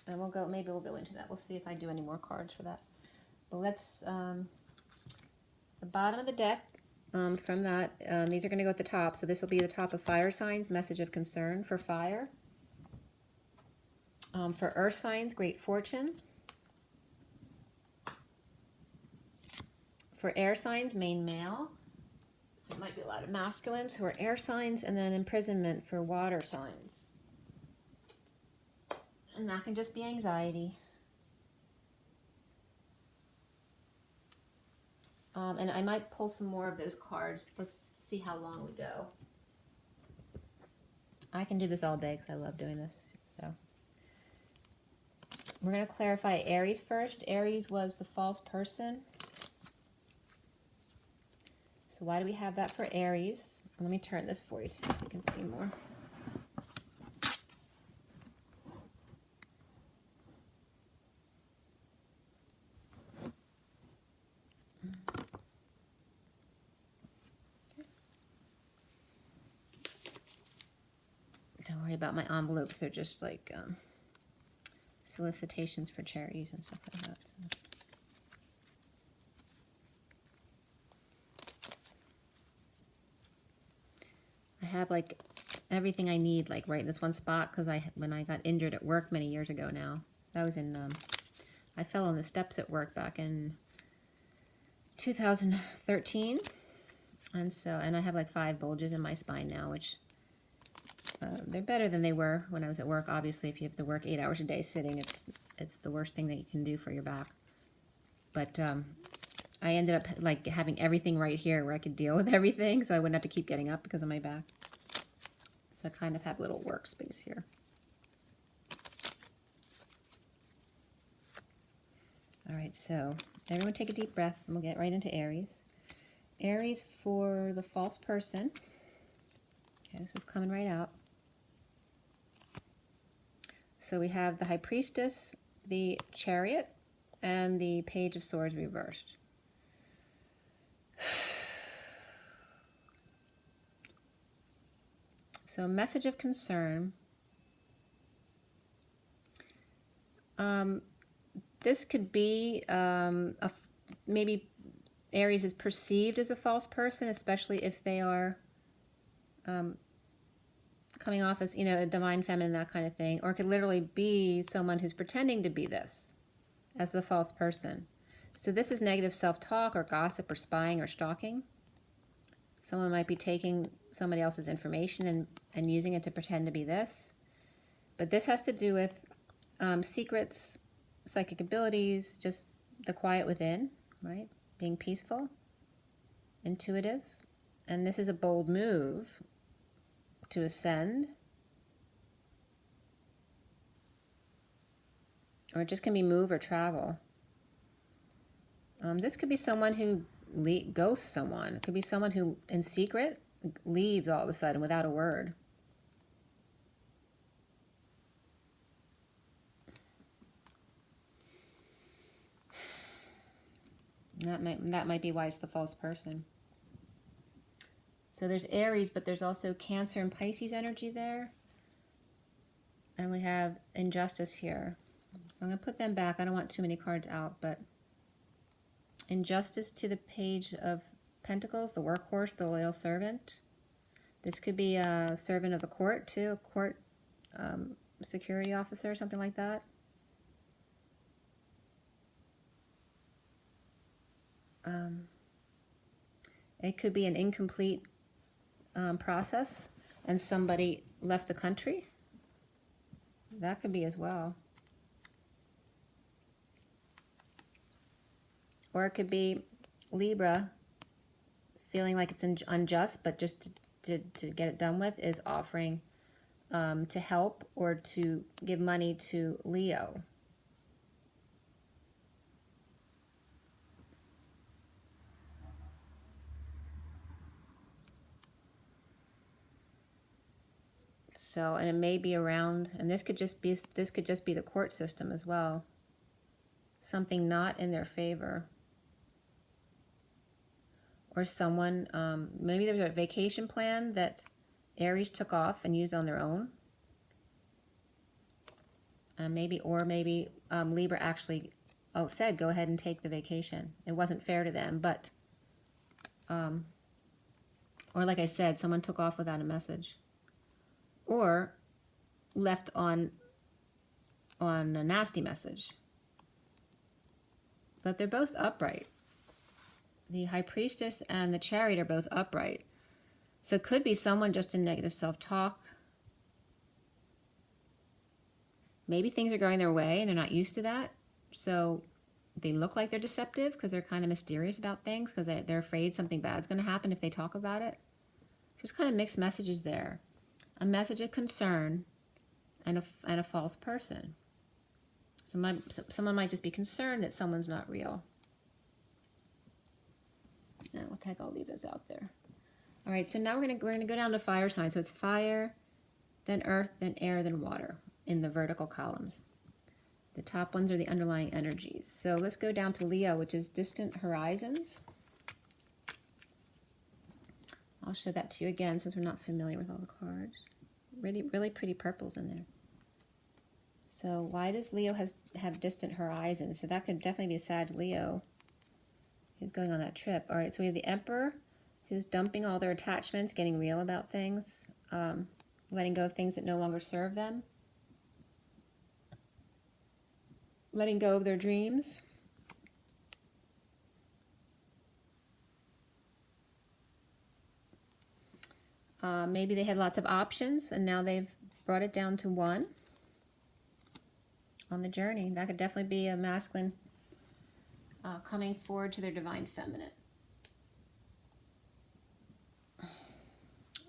And maybe we'll go into that. We'll see if I do any more cards for that. But let's, the bottom of the deck, from that, these are going to go at the top. So this will be the top of fire signs, message of concern for fire. For earth signs, great fortune. For air signs, main male. So it might be a lot of masculines who are air signs, and then imprisonment for water signs. And that can just be anxiety. And I might pull some more of those cards. Let's see how long we go. I can do this all day because I love doing this. So we're going to clarify Aries first. Aries was the false person. So why do we have that for Aries? Let me turn this for you so you can see more. Don't worry about my envelopes. They're just like solicitations for charities and stuff like that. So. I have like everything I need like right in this one spot because when I got injured at work many years ago now. That was in, I fell on the steps at work back in 2013. And I have like 5 bulges in my spine now, which they're better than they were when I was at work. Obviously, if you have to work 8 hours a day sitting, it's the worst thing that you can do for your back. But I ended up like having everything right here where I could deal with everything, so I wouldn't have to keep getting up because of my back. So I kind of have a little workspace here. All right, so everyone take a deep breath and we'll get right into Aries. Aries for the false person. Okay, this was coming right out. So we have the High Priestess, the Chariot, and the Page of Swords reversed. So message of concern. This could be maybe Aries is perceived as a false person, especially if they are coming off as, a divine feminine, that kind of thing. Or it could literally be someone who's pretending to be this as the false person. So this is negative self-talk or gossip or spying or stalking. Someone might be taking somebody else's information and using it to pretend to be this. But this has to do with secrets, psychic abilities, just the quiet within, right? Being peaceful, intuitive. And this is a bold move to ascend. Or it just can be move or travel. This could be someone who ghosts someone. It could be someone who, in secret, leaves all of a sudden without a word. That might be why it's the false person. So there's Aries, but there's also Cancer and Pisces energy there. And we have Injustice here. So I'm going to put them back. I don't want too many cards out, but Injustice to the Page of Pentacles, the workhorse, the loyal servant. This could be a servant of the court too, a court security officer, something like that. It could be an incomplete process and somebody left the country. That could be as well. Or it could be Libra feeling like it's unjust, but just to get it done with is offering to help or to give money to Leo. So, and it may be around, and this could just be the court system as well. Something not in their favor. Or someone, maybe there was a vacation plan that Aries took off and used on their own. Maybe Libra actually said, go ahead and take the vacation. It wasn't fair to them, but, or like I said, someone took off without a message. Or left on a nasty message. But they're both upright. The High Priestess and the Chariot are both upright. So it could be someone just in negative self-talk. Maybe things are going their way and they're not used to that. So they look like they're deceptive because they're kind of mysterious about things because they're afraid something bad's going to happen if they talk about it. Just kind of mixed messages there. A message of concern and a false person. So someone might just be concerned that someone's not real. What the heck, I'll leave those out there. All right, so now we're gonna go down to fire signs. So it's fire, then earth, then air, then water in the vertical columns. The top ones are the underlying energies. So let's go down to Leo, which is distant horizons. I'll show that to you again since we're not familiar with all the cards. Really, really pretty purples in there. So why does Leo have distant horizons? So that could definitely be a Sag Leo who's going on that trip. All right, so we have the Emperor who's dumping all their attachments, getting real about things, letting go of things that no longer serve them, letting go of their dreams. Maybe they had lots of options and now they've brought it down to one on the journey. That could definitely be a masculine coming forward to their divine feminine.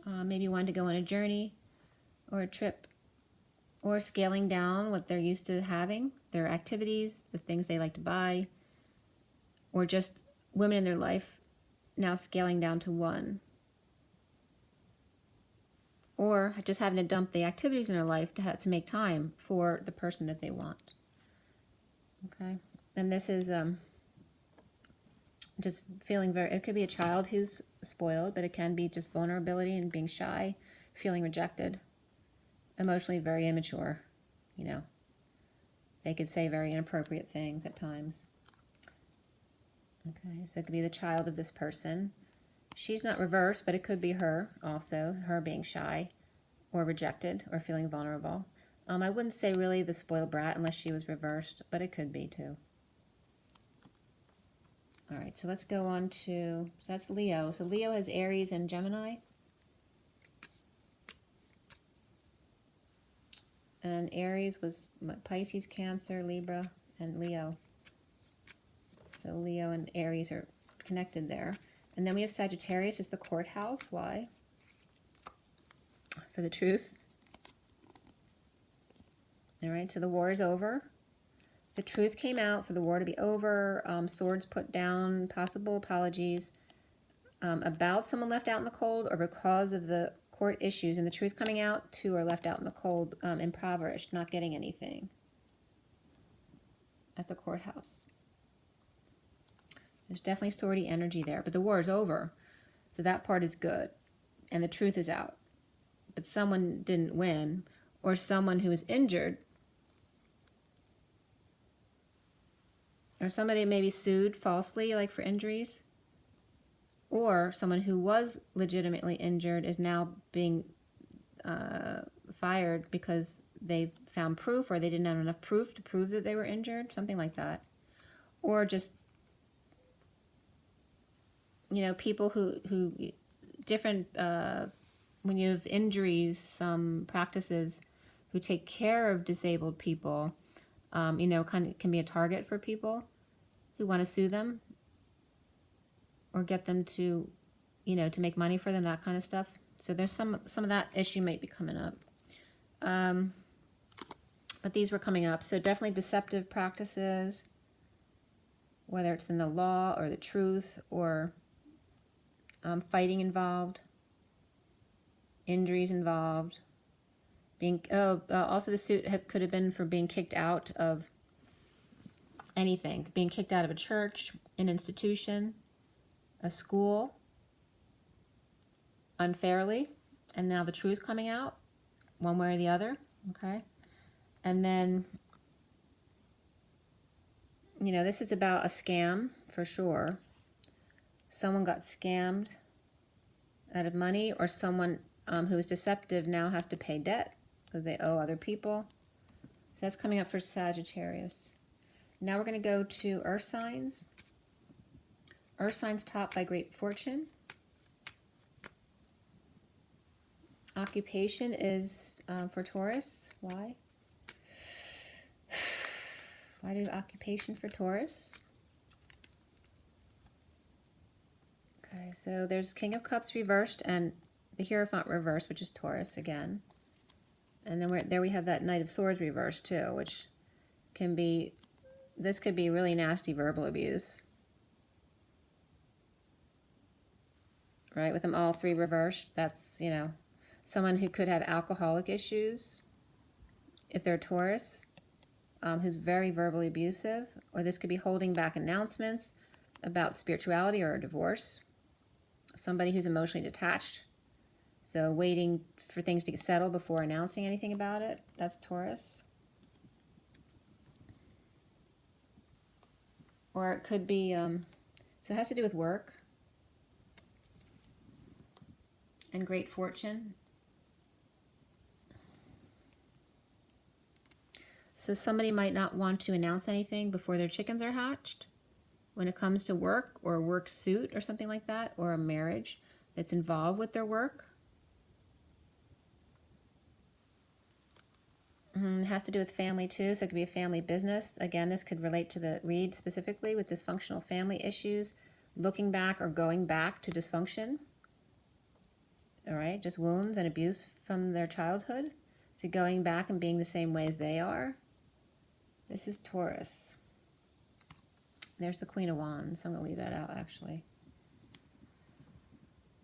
Maybe wanting to go on a journey or a trip or scaling down what they're used to having, their activities, the things they like to buy, or just women in their life now scaling down to one. Or just having to dump the activities in their life to make time for the person that they want. Okay, and this is just feeling it could be a child who's spoiled, but it can be just vulnerability and being shy, feeling rejected, emotionally very immature, you know. They could say very inappropriate things at times. Okay, so it could be the child of this person. She's not reversed, but it could be her also, her being shy or rejected or feeling vulnerable. I wouldn't say really the spoiled brat unless she was reversed, but it could be too. All right, so let's go on to, so that's Leo. So Leo has Aries and Gemini. And Aries was Pisces, Cancer, Libra, and Leo. So Leo and Aries are connected there. And then we have Sagittarius as the courthouse. Why? For the truth. All right, so the war is over. The truth came out for the war to be over. Swords put down, possible apologies about someone left out in the cold or because of the court issues and the truth coming out. Two are left out in the cold, impoverished, not getting anything at the courthouse. There's definitely swordy energy there, but the war is over. So that part is good. And the truth is out. But someone didn't win, or someone who was injured, or somebody maybe sued falsely, like for injuries, or someone who was legitimately injured is now being fired because they found proof, or they didn't have enough proof to prove that they were injured, something like that. Or just, you know, people who different, when you have injuries, some practices who take care of disabled people, you know, can be a target for people who want to sue them or get them to, you know, to make money for them, that kind of stuff. So there's some of that issue might be coming up. But these were coming up. So definitely deceptive practices, whether it's in the law or the truth, or fighting involved, injuries involved, being, also the suit could have been for being kicked out of anything, being kicked out of a church, an institution, a school, unfairly, and now the truth coming out, one way or the other, okay? And then, you know, this is about a scam, for sure. Someone got scammed out of money, or someone who is deceptive now has to pay debt because they owe other people. So that's coming up for Sagittarius. Now we're going to go to Earth signs. Earth signs topped by great fortune. Occupation is for Taurus. Why? Why do occupation for Taurus? Okay, so there's King of Cups reversed and the Hierophant reversed, which is Taurus again. And then there we have that Knight of Swords reversed too, which can be, this could be really nasty verbal abuse. Right, with them all three reversed, that's, you know, someone who could have alcoholic issues if they're Taurus, who's very verbally abusive, or this could be holding back announcements about spirituality or a divorce. Somebody who's emotionally detached, so waiting for things to get settled before announcing anything about it. That's Taurus. Or it could be, so it has to do with work and great fortune. So somebody might not want to announce anything before their chickens are hatched when it comes to work or a work suit or something like that, or a marriage that's involved with their work. It has to do with family too, so it could be a family business. Again, this could relate to the read specifically with dysfunctional family issues, looking back or going back to dysfunction. All right, just wounds and abuse from their childhood. So going back and being the same way as they are. This is Taurus. There's the Queen of Wands. I'm going to leave that out, actually.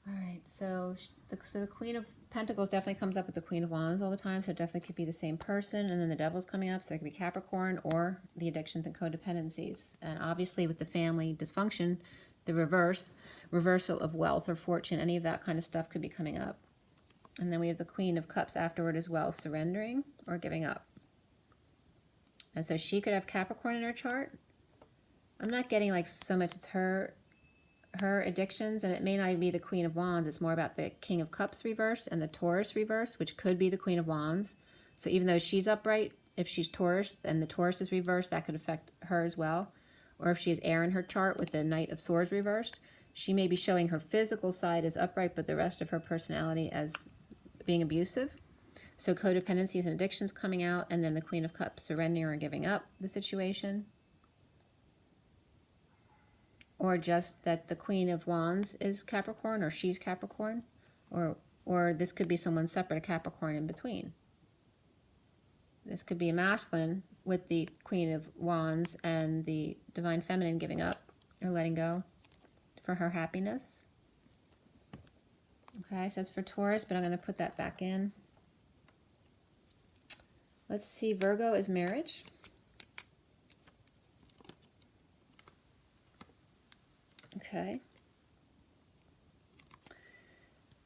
All right, so the Queen of Pentacles definitely comes up with the Queen of Wands all the time, so it definitely could be the same person. And then the Devil's coming up, so it could be Capricorn or the addictions and codependencies. And obviously with the family dysfunction, the reversal of wealth or fortune, any of that kind of stuff could be coming up. And then we have the Queen of Cups afterward as well, surrendering or giving up. And so she could have Capricorn in her chart. I'm not getting like so much as her addictions, and it may not even be the Queen of Wands. It's more about the King of Cups reversed and the Taurus reversed, which could be the Queen of Wands. So even though she's upright, if she's Taurus and the Taurus is reversed, that could affect her as well. Or if she has air in her chart with the Knight of Swords reversed, she may be showing her physical side as upright, but the rest of her personality as being abusive. So codependencies and addictions coming out, and then the Queen of Cups surrendering or giving up the situation. Or just that the Queen of Wands is Capricorn, or she's Capricorn, or this could be someone separate, a Capricorn in between. This could be a masculine with the Queen of Wands and the Divine Feminine giving up or letting go for her happiness. Okay, so that's for Taurus, but I'm going to put that back in. Let's see, Virgo is marriage. Okay.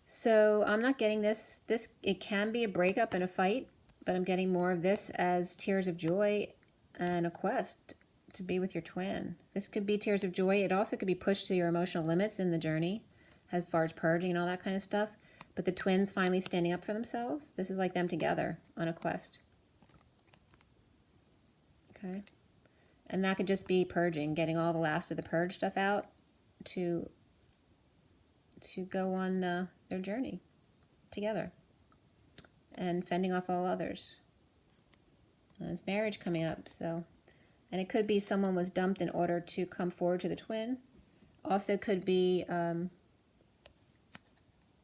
So I'm not getting this. It can be a breakup and a fight, but I'm getting more of this as tears of joy and a quest to be with your twin. This could be tears of joy. It also could be pushed to your emotional limits in the journey as far as purging and all that kind of stuff. But the twins finally standing up for themselves. This is like them together on a quest. Okay. And that could just be purging, getting all the last of the purge stuff out to go on their journey together and fending off all others. There's marriage coming up, so, and it could be someone was dumped in order to come forward to the twin. Also could be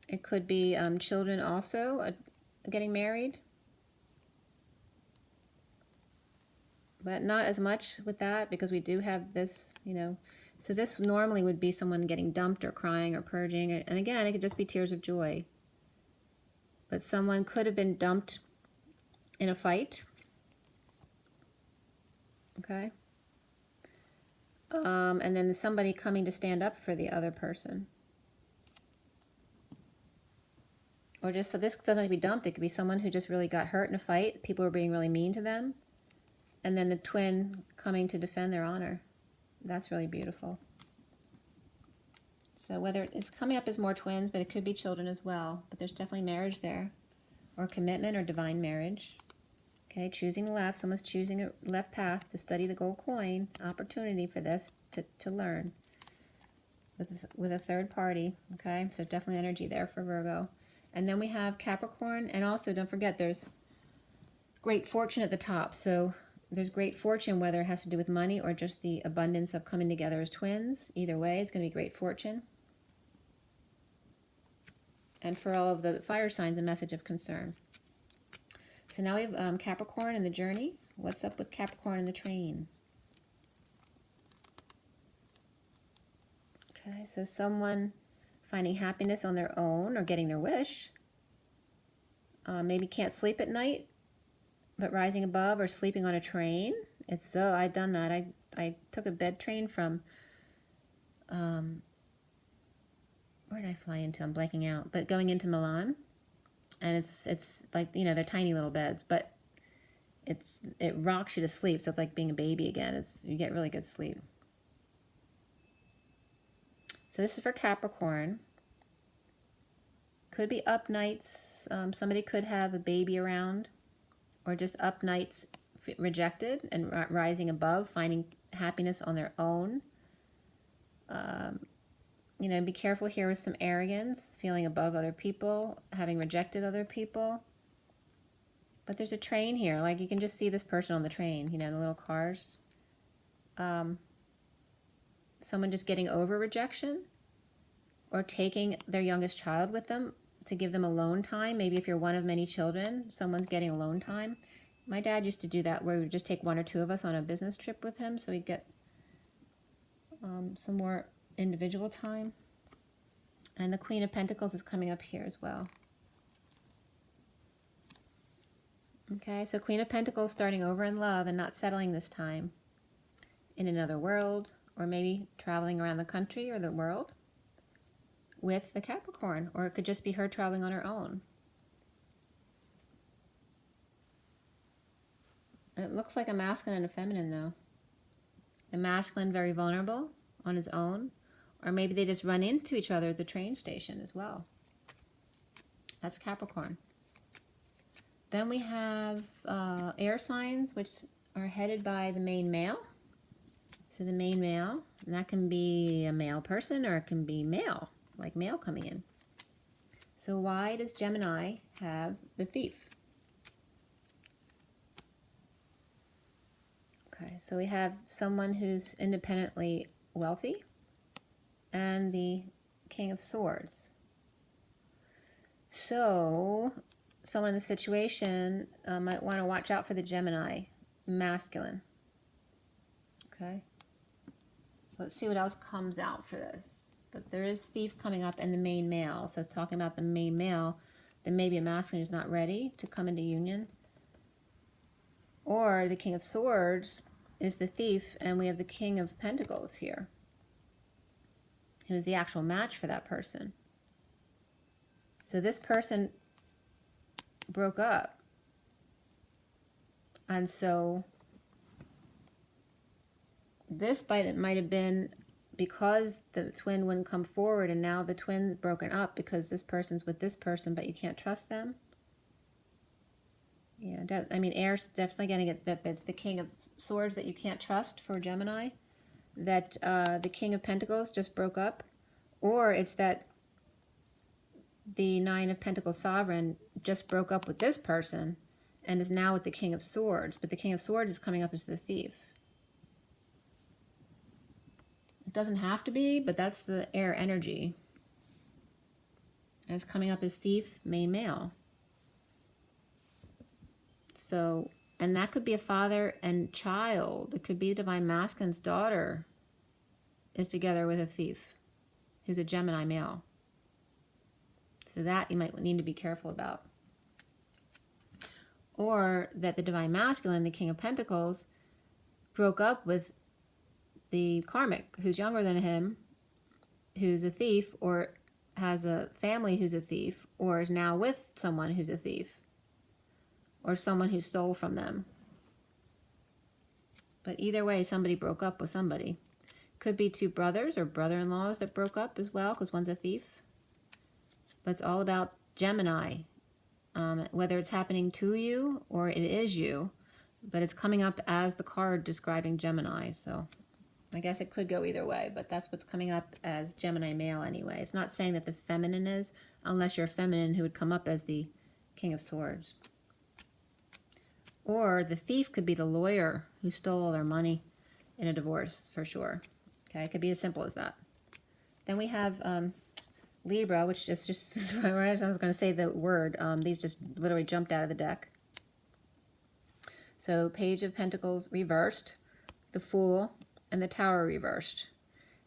it could be children also getting married, but not as much with that because we do have this, you know. So this normally would be someone getting dumped or crying or purging. And again, it could just be tears of joy. But someone could have been dumped in a fight. Okay. And then somebody coming to stand up for the other person. Or just, so this doesn't have to be dumped. It could be someone who just really got hurt in a fight. People were being really mean to them. And then the twin coming to defend their honor. That's really beautiful. So whether it's coming up as more twins, but it could be children as well. But there's definitely marriage there, or commitment or divine marriage. Okay, choosing left. Someone's choosing a left path to study the gold coin. Opportunity for this to learn with a third party. Okay, so definitely energy there for Virgo. And then we have Capricorn, and also don't forget there's great fortune at the top. So there's great fortune, whether it has to do with money or just the abundance of coming together as twins. Either way, it's going to be great fortune. And for all of the fire signs, a message of concern. So now we have Capricorn and the journey. What's up with Capricorn and the train? Okay, so someone finding happiness on their own or getting their wish. Maybe can't sleep at night, but rising above or sleeping on a train. It's so, I've done that. I took a bed train from, where did I fly into? I'm blanking out. But going into Milan, and it's like, you know, they're tiny little beds, but it rocks you to sleep. So it's like being a baby again. You get really good sleep. So this is for Capricorn. Could be up nights. Somebody could have a baby around, or just up nights rejected and rising above, finding happiness on their own. You know, be careful here with some arrogance, feeling above other people, having rejected other people. But there's a train here. Like, you can just see this person on the train, you know, the little cars. Someone just getting over rejection, or taking their youngest child with them to give them alone time. Maybe if you're one of many children, someone's getting alone time. My dad used to do that, where we would just take one or two of us on a business trip with him, so we'd get some more individual time. And the Queen of Pentacles is coming up here as well. Okay, so Queen of Pentacles starting over in love and not settling this time in another world, or maybe traveling around the country or the world with the Capricorn, or it could just be her traveling on her own. It looks like a masculine and a feminine, though. The masculine very vulnerable on his own, or maybe they just run into each other at the train station as well. That's Capricorn. Then we have air signs, which are headed by the main male. So the main male, and that can be a male person, or it can be male, like male coming in. So why does Gemini have the Thief? Okay, so we have someone who's independently wealthy, and the King of Swords. So someone in the situation might want to watch out for the Gemini, masculine. Okay, so let's see what else comes out for this. But there is Thief coming up and the main male. So it's talking about the main male. Then maybe a masculine who's not ready to come into union. Or the King of Swords is the Thief, and we have the King of Pentacles here. who is the actual match for that person. So this person broke up. And so this might have been because the twin wouldn't come forward, and now the twin's broken up because this person's with this person, but you can't trust them. Yeah, I mean, Air's definitely getting it, that it's the King of Swords that you can't trust for Gemini, that the King of Pentacles just broke up, or it's that the Nine of Pentacles Sovereign just broke up with this person and is now with the King of Swords, but the King of Swords is coming up as the Thief. It doesn't have to be, but that's the Air energy. And it's coming up as Thief, main male. So, and that could be a father and child. It could be Divine Masculine's daughter is together with a thief who's a Gemini male. So that you might need to be careful about. Or that the Divine Masculine, the King of Pentacles, broke up with the Karmic, who's younger than him, who's a thief, or has a family who's a thief, or is now with someone who's a thief, or someone who stole from them. But either way, somebody broke up with somebody. Could be two brothers or brother-in-laws that broke up as well, because one's a thief. But it's all about Gemini, whether it's happening to you or it is you, but it's coming up as the card describing Gemini. So I guess it could go either way, but that's what's coming up as Gemini male anyway. It's not saying that the feminine is, unless you're a feminine who would come up as the King of Swords. Or the thief could be the lawyer who stole all their money in a divorce, for sure. Okay, it could be as simple as that. Then we have Libra, which just I was going to say the word. These just literally jumped out of the deck. So Page of Pentacles reversed, the Fool, and the Tower reversed.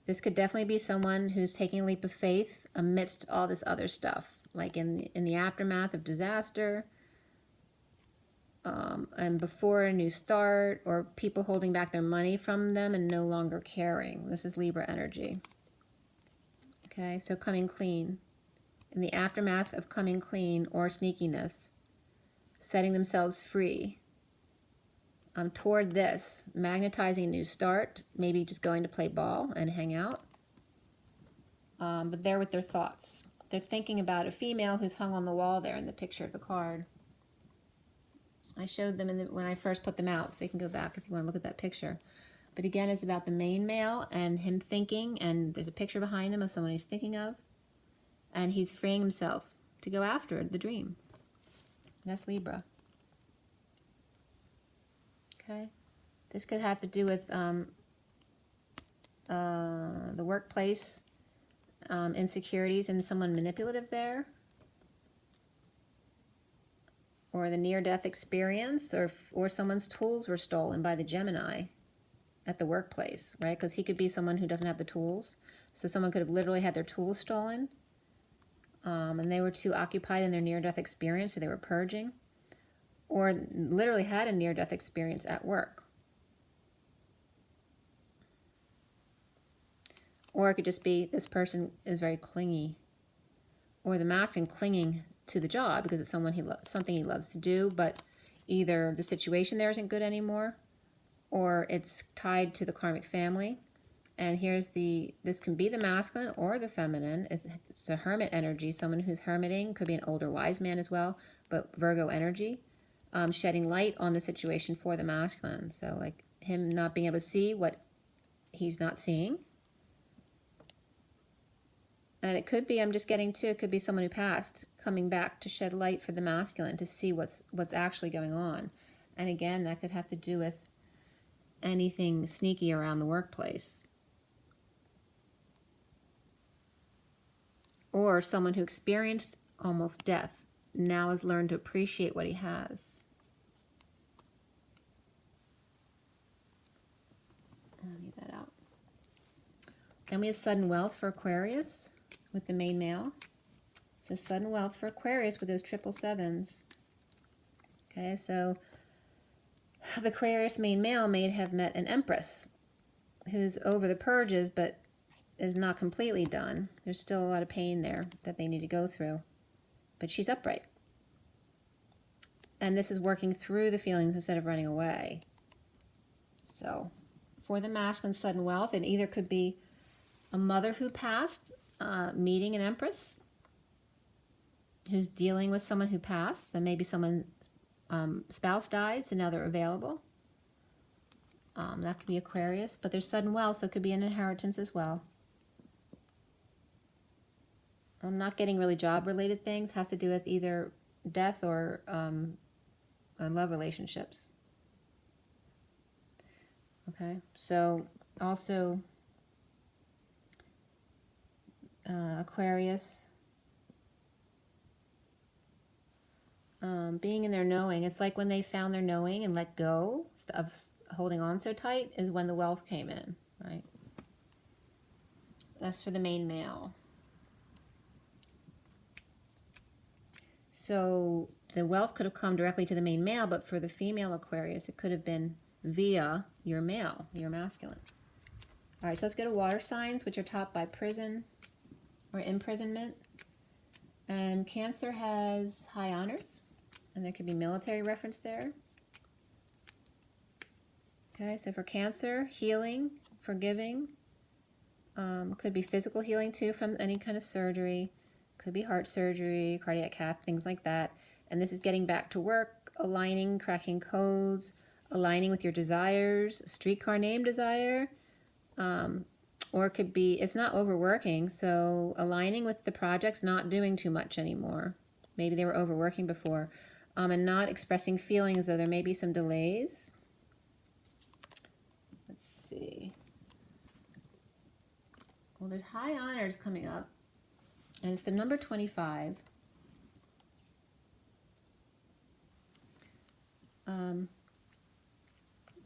This could definitely be someone who's taking a leap of faith amidst all this other stuff, like in the aftermath of disaster, and before a new start, or people holding back their money from them and no longer caring. This is Libra energy. Okay, so coming clean. In the aftermath of coming clean or sneakiness, setting themselves free toward this, magnetizing a new start, maybe just going to play ball and hang out. But they're with their thoughts. They're thinking about a female who's hung on the wall there in the picture of the card. I showed them when I first put them out, so you can go back if you want to look at that picture. But again, it's about the main male and him thinking, and there's a picture behind him of someone he's thinking of, and he's freeing himself to go after the dream. That's Libra. Okay, this could have to do with the workplace, insecurities, and someone manipulative there, or the near-death experience, or someone's tools were stolen by the Gemini at the workplace, right? Because he could be someone who doesn't have the tools. So someone could have literally had their tools stolen, and they were too occupied in their near-death experience, so they were purging, or literally had a near-death experience at work. Or it could just be this person is very clingy, or the masculine clinging to the job because it's something he loves to do, but either the situation there isn't good anymore, or it's tied to the karmic family. And this can be the masculine or the feminine. It's a hermit energy, someone who's hermiting, could be an older wise man as well, but Virgo energy, shedding light on the situation for the masculine. So like him not being able to see what he's not seeing. And it could be, I'm just getting to, it could be someone who passed coming back to shed light for the masculine to see what's actually going on. And again, that could have to do with anything sneaky around the workplace. Or someone who experienced almost death now has learned to appreciate what he has. I'll leave that out. Then we have sudden wealth for Aquarius with the main male. So sudden wealth for Aquarius with those 777s. Okay, so the Aquarius main male may have met an Empress who's over the purges, but is not completely done. There's still a lot of pain there that they need to go through. But she's upright. And this is working through the feelings instead of running away. So, for the Mask and sudden wealth, it either could be a mother who passed, meeting an Empress who's dealing with someone who passed. So maybe someone's spouse died, so now they're available. That could be Aquarius, but there's sudden wealth, so it could be an inheritance as well. I'm not getting really job-related things. Has to do with either death or love relationships. Okay, so also Aquarius, being in their knowing. It's like when they found their knowing and let go of holding on so tight is when the wealth came in, right? That's for the main male. So the wealth could have come directly to the main male, but for the female Aquarius, it could have been via your male, your masculine. All right, so let's go to water signs, which are topped by prison or imprisonment. And Cancer has high honors, and there could be military reference there. Okay, so for Cancer, healing, forgiving, could be physical healing too from any kind of surgery, could be heart surgery, cardiac cath, things like that. And this is getting back to work, aligning, cracking codes, aligning with your desires, streetcar name desire, or it could be, it's not overworking, so aligning with the projects, not doing too much anymore. Maybe they were overworking before, and not expressing feelings, though there may be some delays. Let's see. Well, there's high honors coming up, and it's the number 25.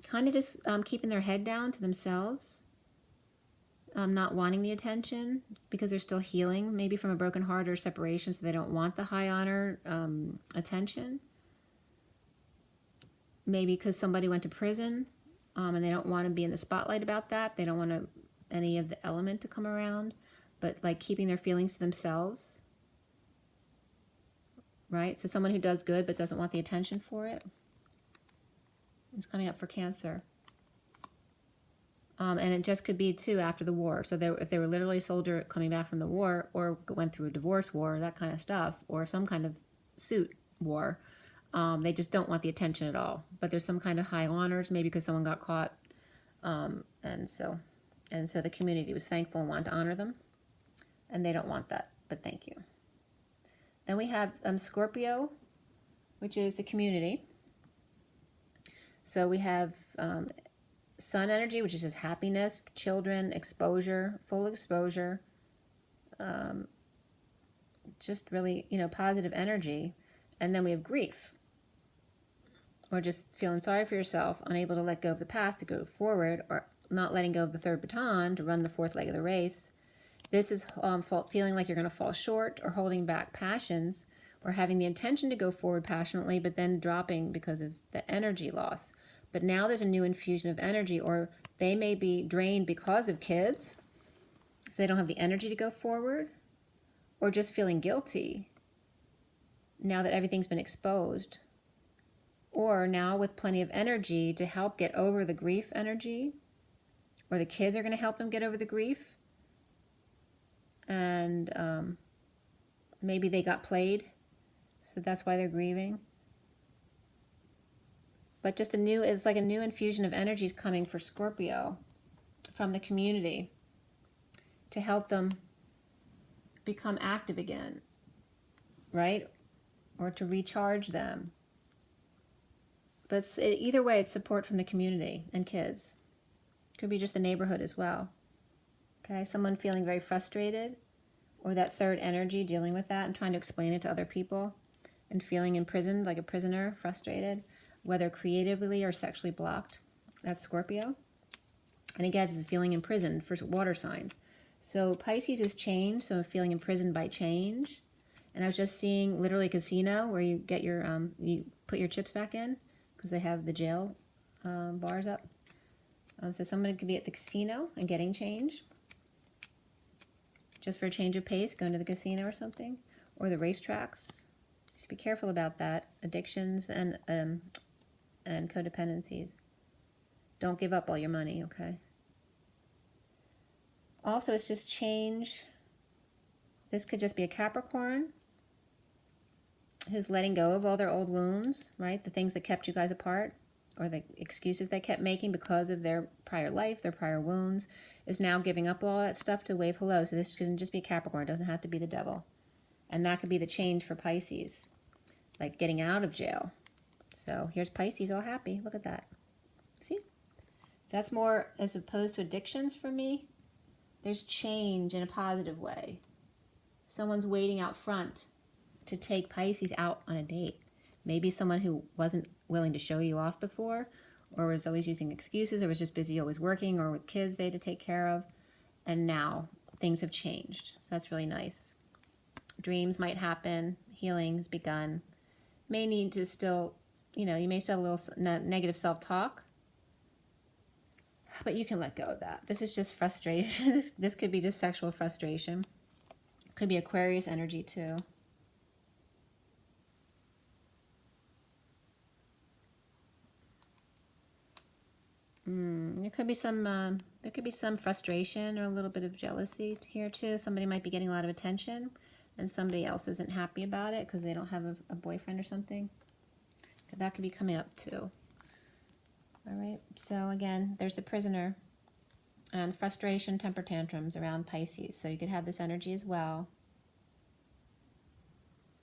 Kind of just keeping their head down to themselves, not wanting the attention because they're still healing, maybe from a broken heart or separation, so they don't want the high honor attention. Maybe because somebody went to prison and they don't want to be in the spotlight about that. They don't want any of the element to come around, but like keeping their feelings to themselves, right? So someone who does good but doesn't want the attention for it. It's coming up for Cancer. And it just could be, too, after the war. So if they were literally a soldier coming back from the war or went through a divorce war, that kind of stuff, or some kind of suit war, they just don't want the attention at all. But there's some kind of high honors, maybe because someone got caught. And so the community was thankful and wanted to honor them. And they don't want that, but thank you. Then we have Scorpio, which is the community. So we have sun energy, which is just happiness, children, exposure, full exposure, just really, positive energy. And then we have grief, or just feeling sorry for yourself, unable to let go of the past to go forward, or not letting go of the third baton to run the fourth leg of the race. This is feeling like you're going to fall short, or holding back passions, or having the intention to go forward passionately, but then dropping because of the energy loss. But now there's a new infusion of energy, or they may be drained because of kids, so they don't have the energy to go forward, or just feeling guilty now that everything's been exposed, or now with plenty of energy to help get over the grief energy, or the kids are going to help them get over the grief, and maybe they got played, so that's why they're grieving. But just it's like a new infusion of energy is coming for Scorpio from the community to help them become active again, right? Or to recharge them. But either way, it's support from the community and kids. Could be just the neighborhood as well. Okay, someone feeling very frustrated, or that third energy dealing with that and trying to explain it to other people, and feeling imprisoned like a prisoner, frustrated, whether creatively or sexually blocked. That's Scorpio. And again, it's feeling imprisoned for water signs. So Pisces is change, so feeling imprisoned by change. And I was just seeing literally a casino where you get your, you put your chips back in because they have the jail bars up. So somebody could be at the casino and getting change. just for a change of pace, going to the casino or something, or the racetracks. Just be careful about that. Addictions and codependencies. Don't give up all your money, okay? Also, it's just change. This could just be a Capricorn who's letting go of all their old wounds, right? The things that kept you guys apart, or the excuses they kept making because of their prior life, their prior wounds, is now giving up all that stuff to wave hello. So this can just be Capricorn. It doesn't have to be the devil. And that could be the change for Pisces, like getting out of jail. So here's Pisces all happy. Look at that. See? That's more as opposed to addictions for me. There's change in a positive way. Someone's waiting out front to take Pisces out on a date. Maybe someone who wasn't willing to show you off before, or was always using excuses, or was just busy always working, or with kids they had to take care of. And now things have changed. So that's really nice. Dreams might happen. Healing's begun. May need to still, you know, you may still have a little negative self-talk, but you can let go of that. This is just frustration. This could be just sexual frustration. Could be Aquarius energy too. There could be some frustration or a little bit of jealousy here too. Somebody might be getting a lot of attention, and somebody else isn't happy about it because they don't have a boyfriend or something. That could be coming up too. All right. So again, there's the Prisoner, and frustration, temper tantrums around Pisces. So you could have this energy as well.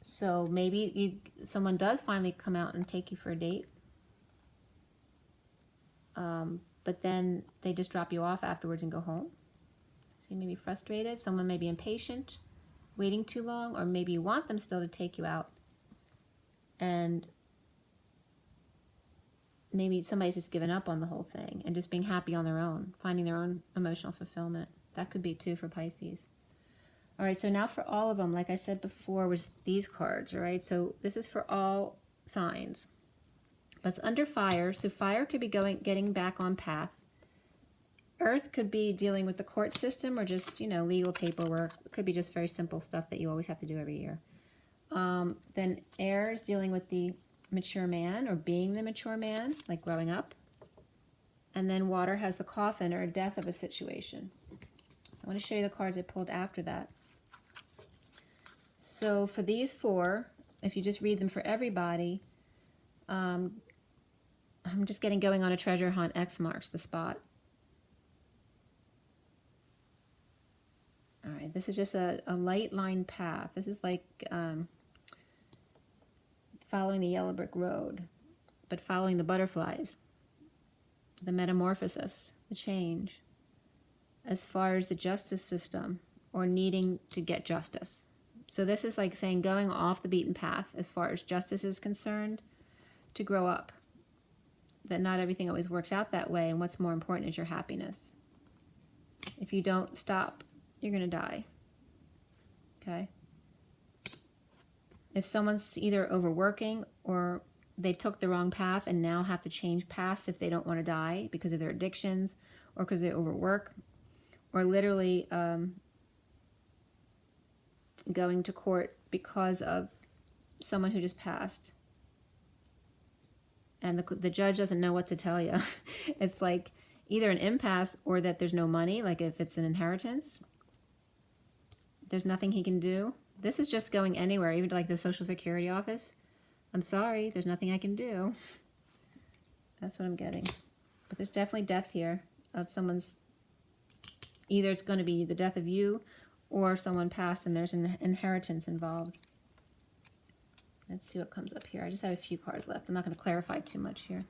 So maybe someone does finally come out and take you for a date. But then they just drop you off afterwards and go home. So you may be frustrated. Someone may be impatient, waiting too long, or maybe you want them still to take you out. And maybe somebody's just given up on the whole thing and just being happy on their own, finding their own emotional fulfillment. That could be too for Pisces. All right, so now for all of them, like I said before, was these cards, all right? So this is for all signs. But it's under fire, so fire could be getting back on path. Earth could be dealing with the court system or just, you know, legal paperwork. It could be just very simple stuff that you always have to do every year. Then air is dealing with the mature man or being the mature man, like growing up. And then water has the coffin or death of a situation. I want to show you the cards I pulled after that. So for these four, if you just read them for everybody, I'm just getting going on a treasure hunt. X marks the spot. All right, this is just a light line path. This is like following the yellow brick road, but following the butterflies, the metamorphosis, the change, as far as the justice system or needing to get justice. So this is like saying going off the beaten path as far as justice is concerned, to grow up. That not everything always works out that way, and what's more important is your happiness. If you don't stop, you're going to die. Okay? If someone's either overworking or they took the wrong path and now have to change paths if they don't want to die because of their addictions or because they overwork, or literally going to court because of someone who just passed. And the judge doesn't know what to tell you. It's like either an impasse or that there's no money, like if it's an inheritance. There's nothing he can do. This is just going anywhere, even to like the Social Security office. I'm sorry, there's nothing I can do. That's what I'm getting. But there's definitely death here of someone's, either it's going to be the death of you or someone passed and there's an inheritance involved. Let's see what comes up here. I just have a few cards left. I'm not going to clarify too much here.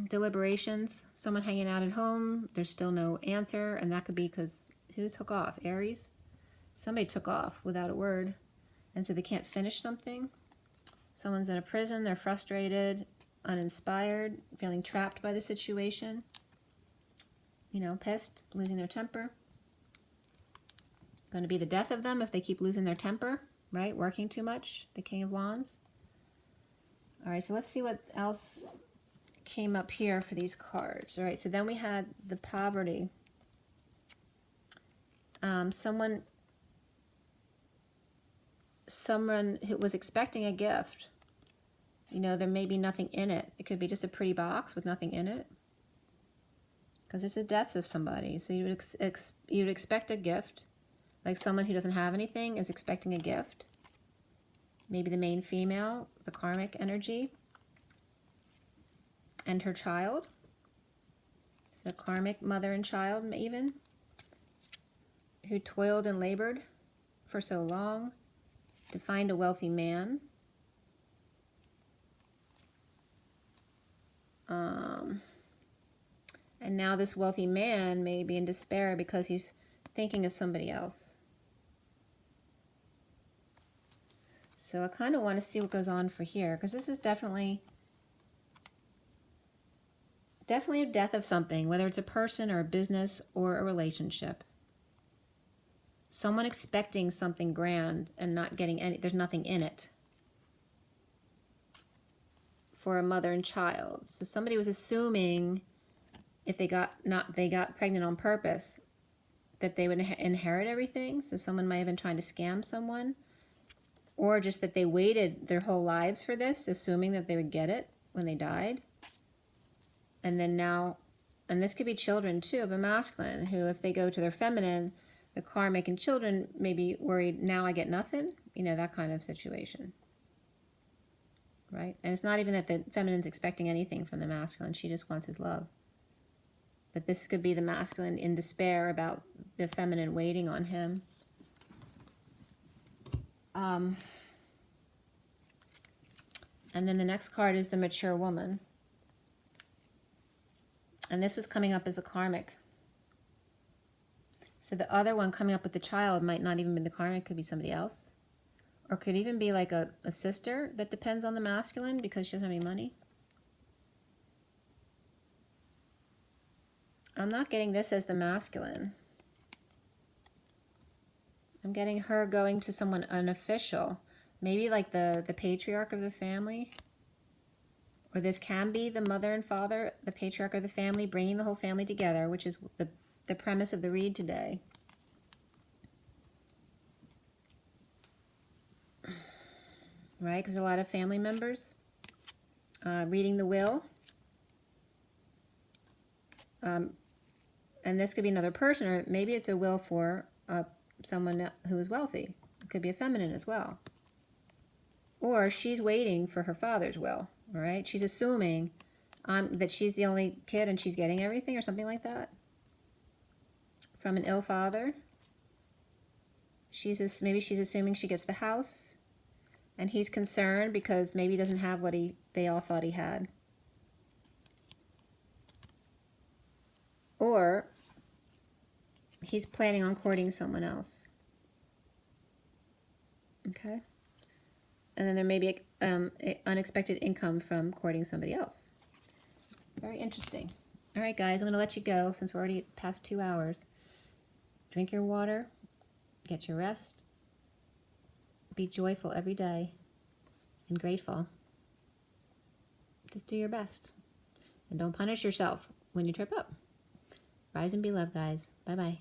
Deliberations. Someone hanging out at home. There's still no answer. And that could be because who took off? Aries? Somebody took off without a word. And so they can't finish something. Someone's in a prison. They're frustrated, uninspired, feeling trapped by the situation. You know, pissed, losing their temper. Going to be the death of them if they keep losing their temper, right? Working too much, the King of Wands. All right, so let's see what else came up here for these cards. All right, so then we had the poverty. Someone who was expecting a gift. You know, there may be nothing in it. It could be just a pretty box with nothing in it. Because it's the death of somebody. So you would expect a gift. Like someone who doesn't have anything is expecting a gift. Maybe the main female, the karmic energy. And her child. So karmic mother and child even. Who toiled and labored for so long to find a wealthy man. And now this wealthy man may be in despair because he's thinking of somebody else. So I kind of want to see what goes on for here, because this is definitely a death of something, whether it's a person or a business or a relationship. Someone expecting something grand and not getting any, there's nothing in it. For a mother and child. So somebody was assuming if they got pregnant on purpose that they would inherit everything. So someone might have been trying to scam someone, or just that they waited their whole lives for this, assuming that they would get it when they died. And then now, and this could be children too of a masculine who, if they go to their feminine, the karmic and children may be worried, now I get nothing, you know, that kind of situation. Right? And it's not even that the feminine's expecting anything from the masculine. She just wants his love. But this could be the masculine in despair about the feminine waiting on him. And then the next card is the mature woman. And this was coming up as the karmic. So the other one coming up with the child might not even be the karmic, could be somebody else. Or could even be like a sister that depends on the masculine because she doesn't have any money. I'm not getting this as the masculine. I'm getting her going to someone unofficial. Maybe like the patriarch of the family. Or this can be the mother and father, the patriarch of the family, bringing the whole family together, which is the premise of the read today. Right? Because a lot of family members reading the will. And this could be another person, or maybe it's a will for someone who is wealthy. It could be a feminine as well. Or she's waiting for her father's will, all right? She's assuming that she's the only kid and she's getting everything or something like that. From an ill father. Maybe she's assuming she gets the house. And he's concerned because maybe he doesn't have what they all thought he had. Or he's planning on courting someone else. Okay? And then there may be unexpected income from courting somebody else. Very interesting. All right, guys, I'm going to let you go since we're already past 2 hours. Drink your water. Get your rest. Be joyful every day and grateful. Just do your best. And don't punish yourself when you trip up. Rise and be loved, guys. Bye-bye.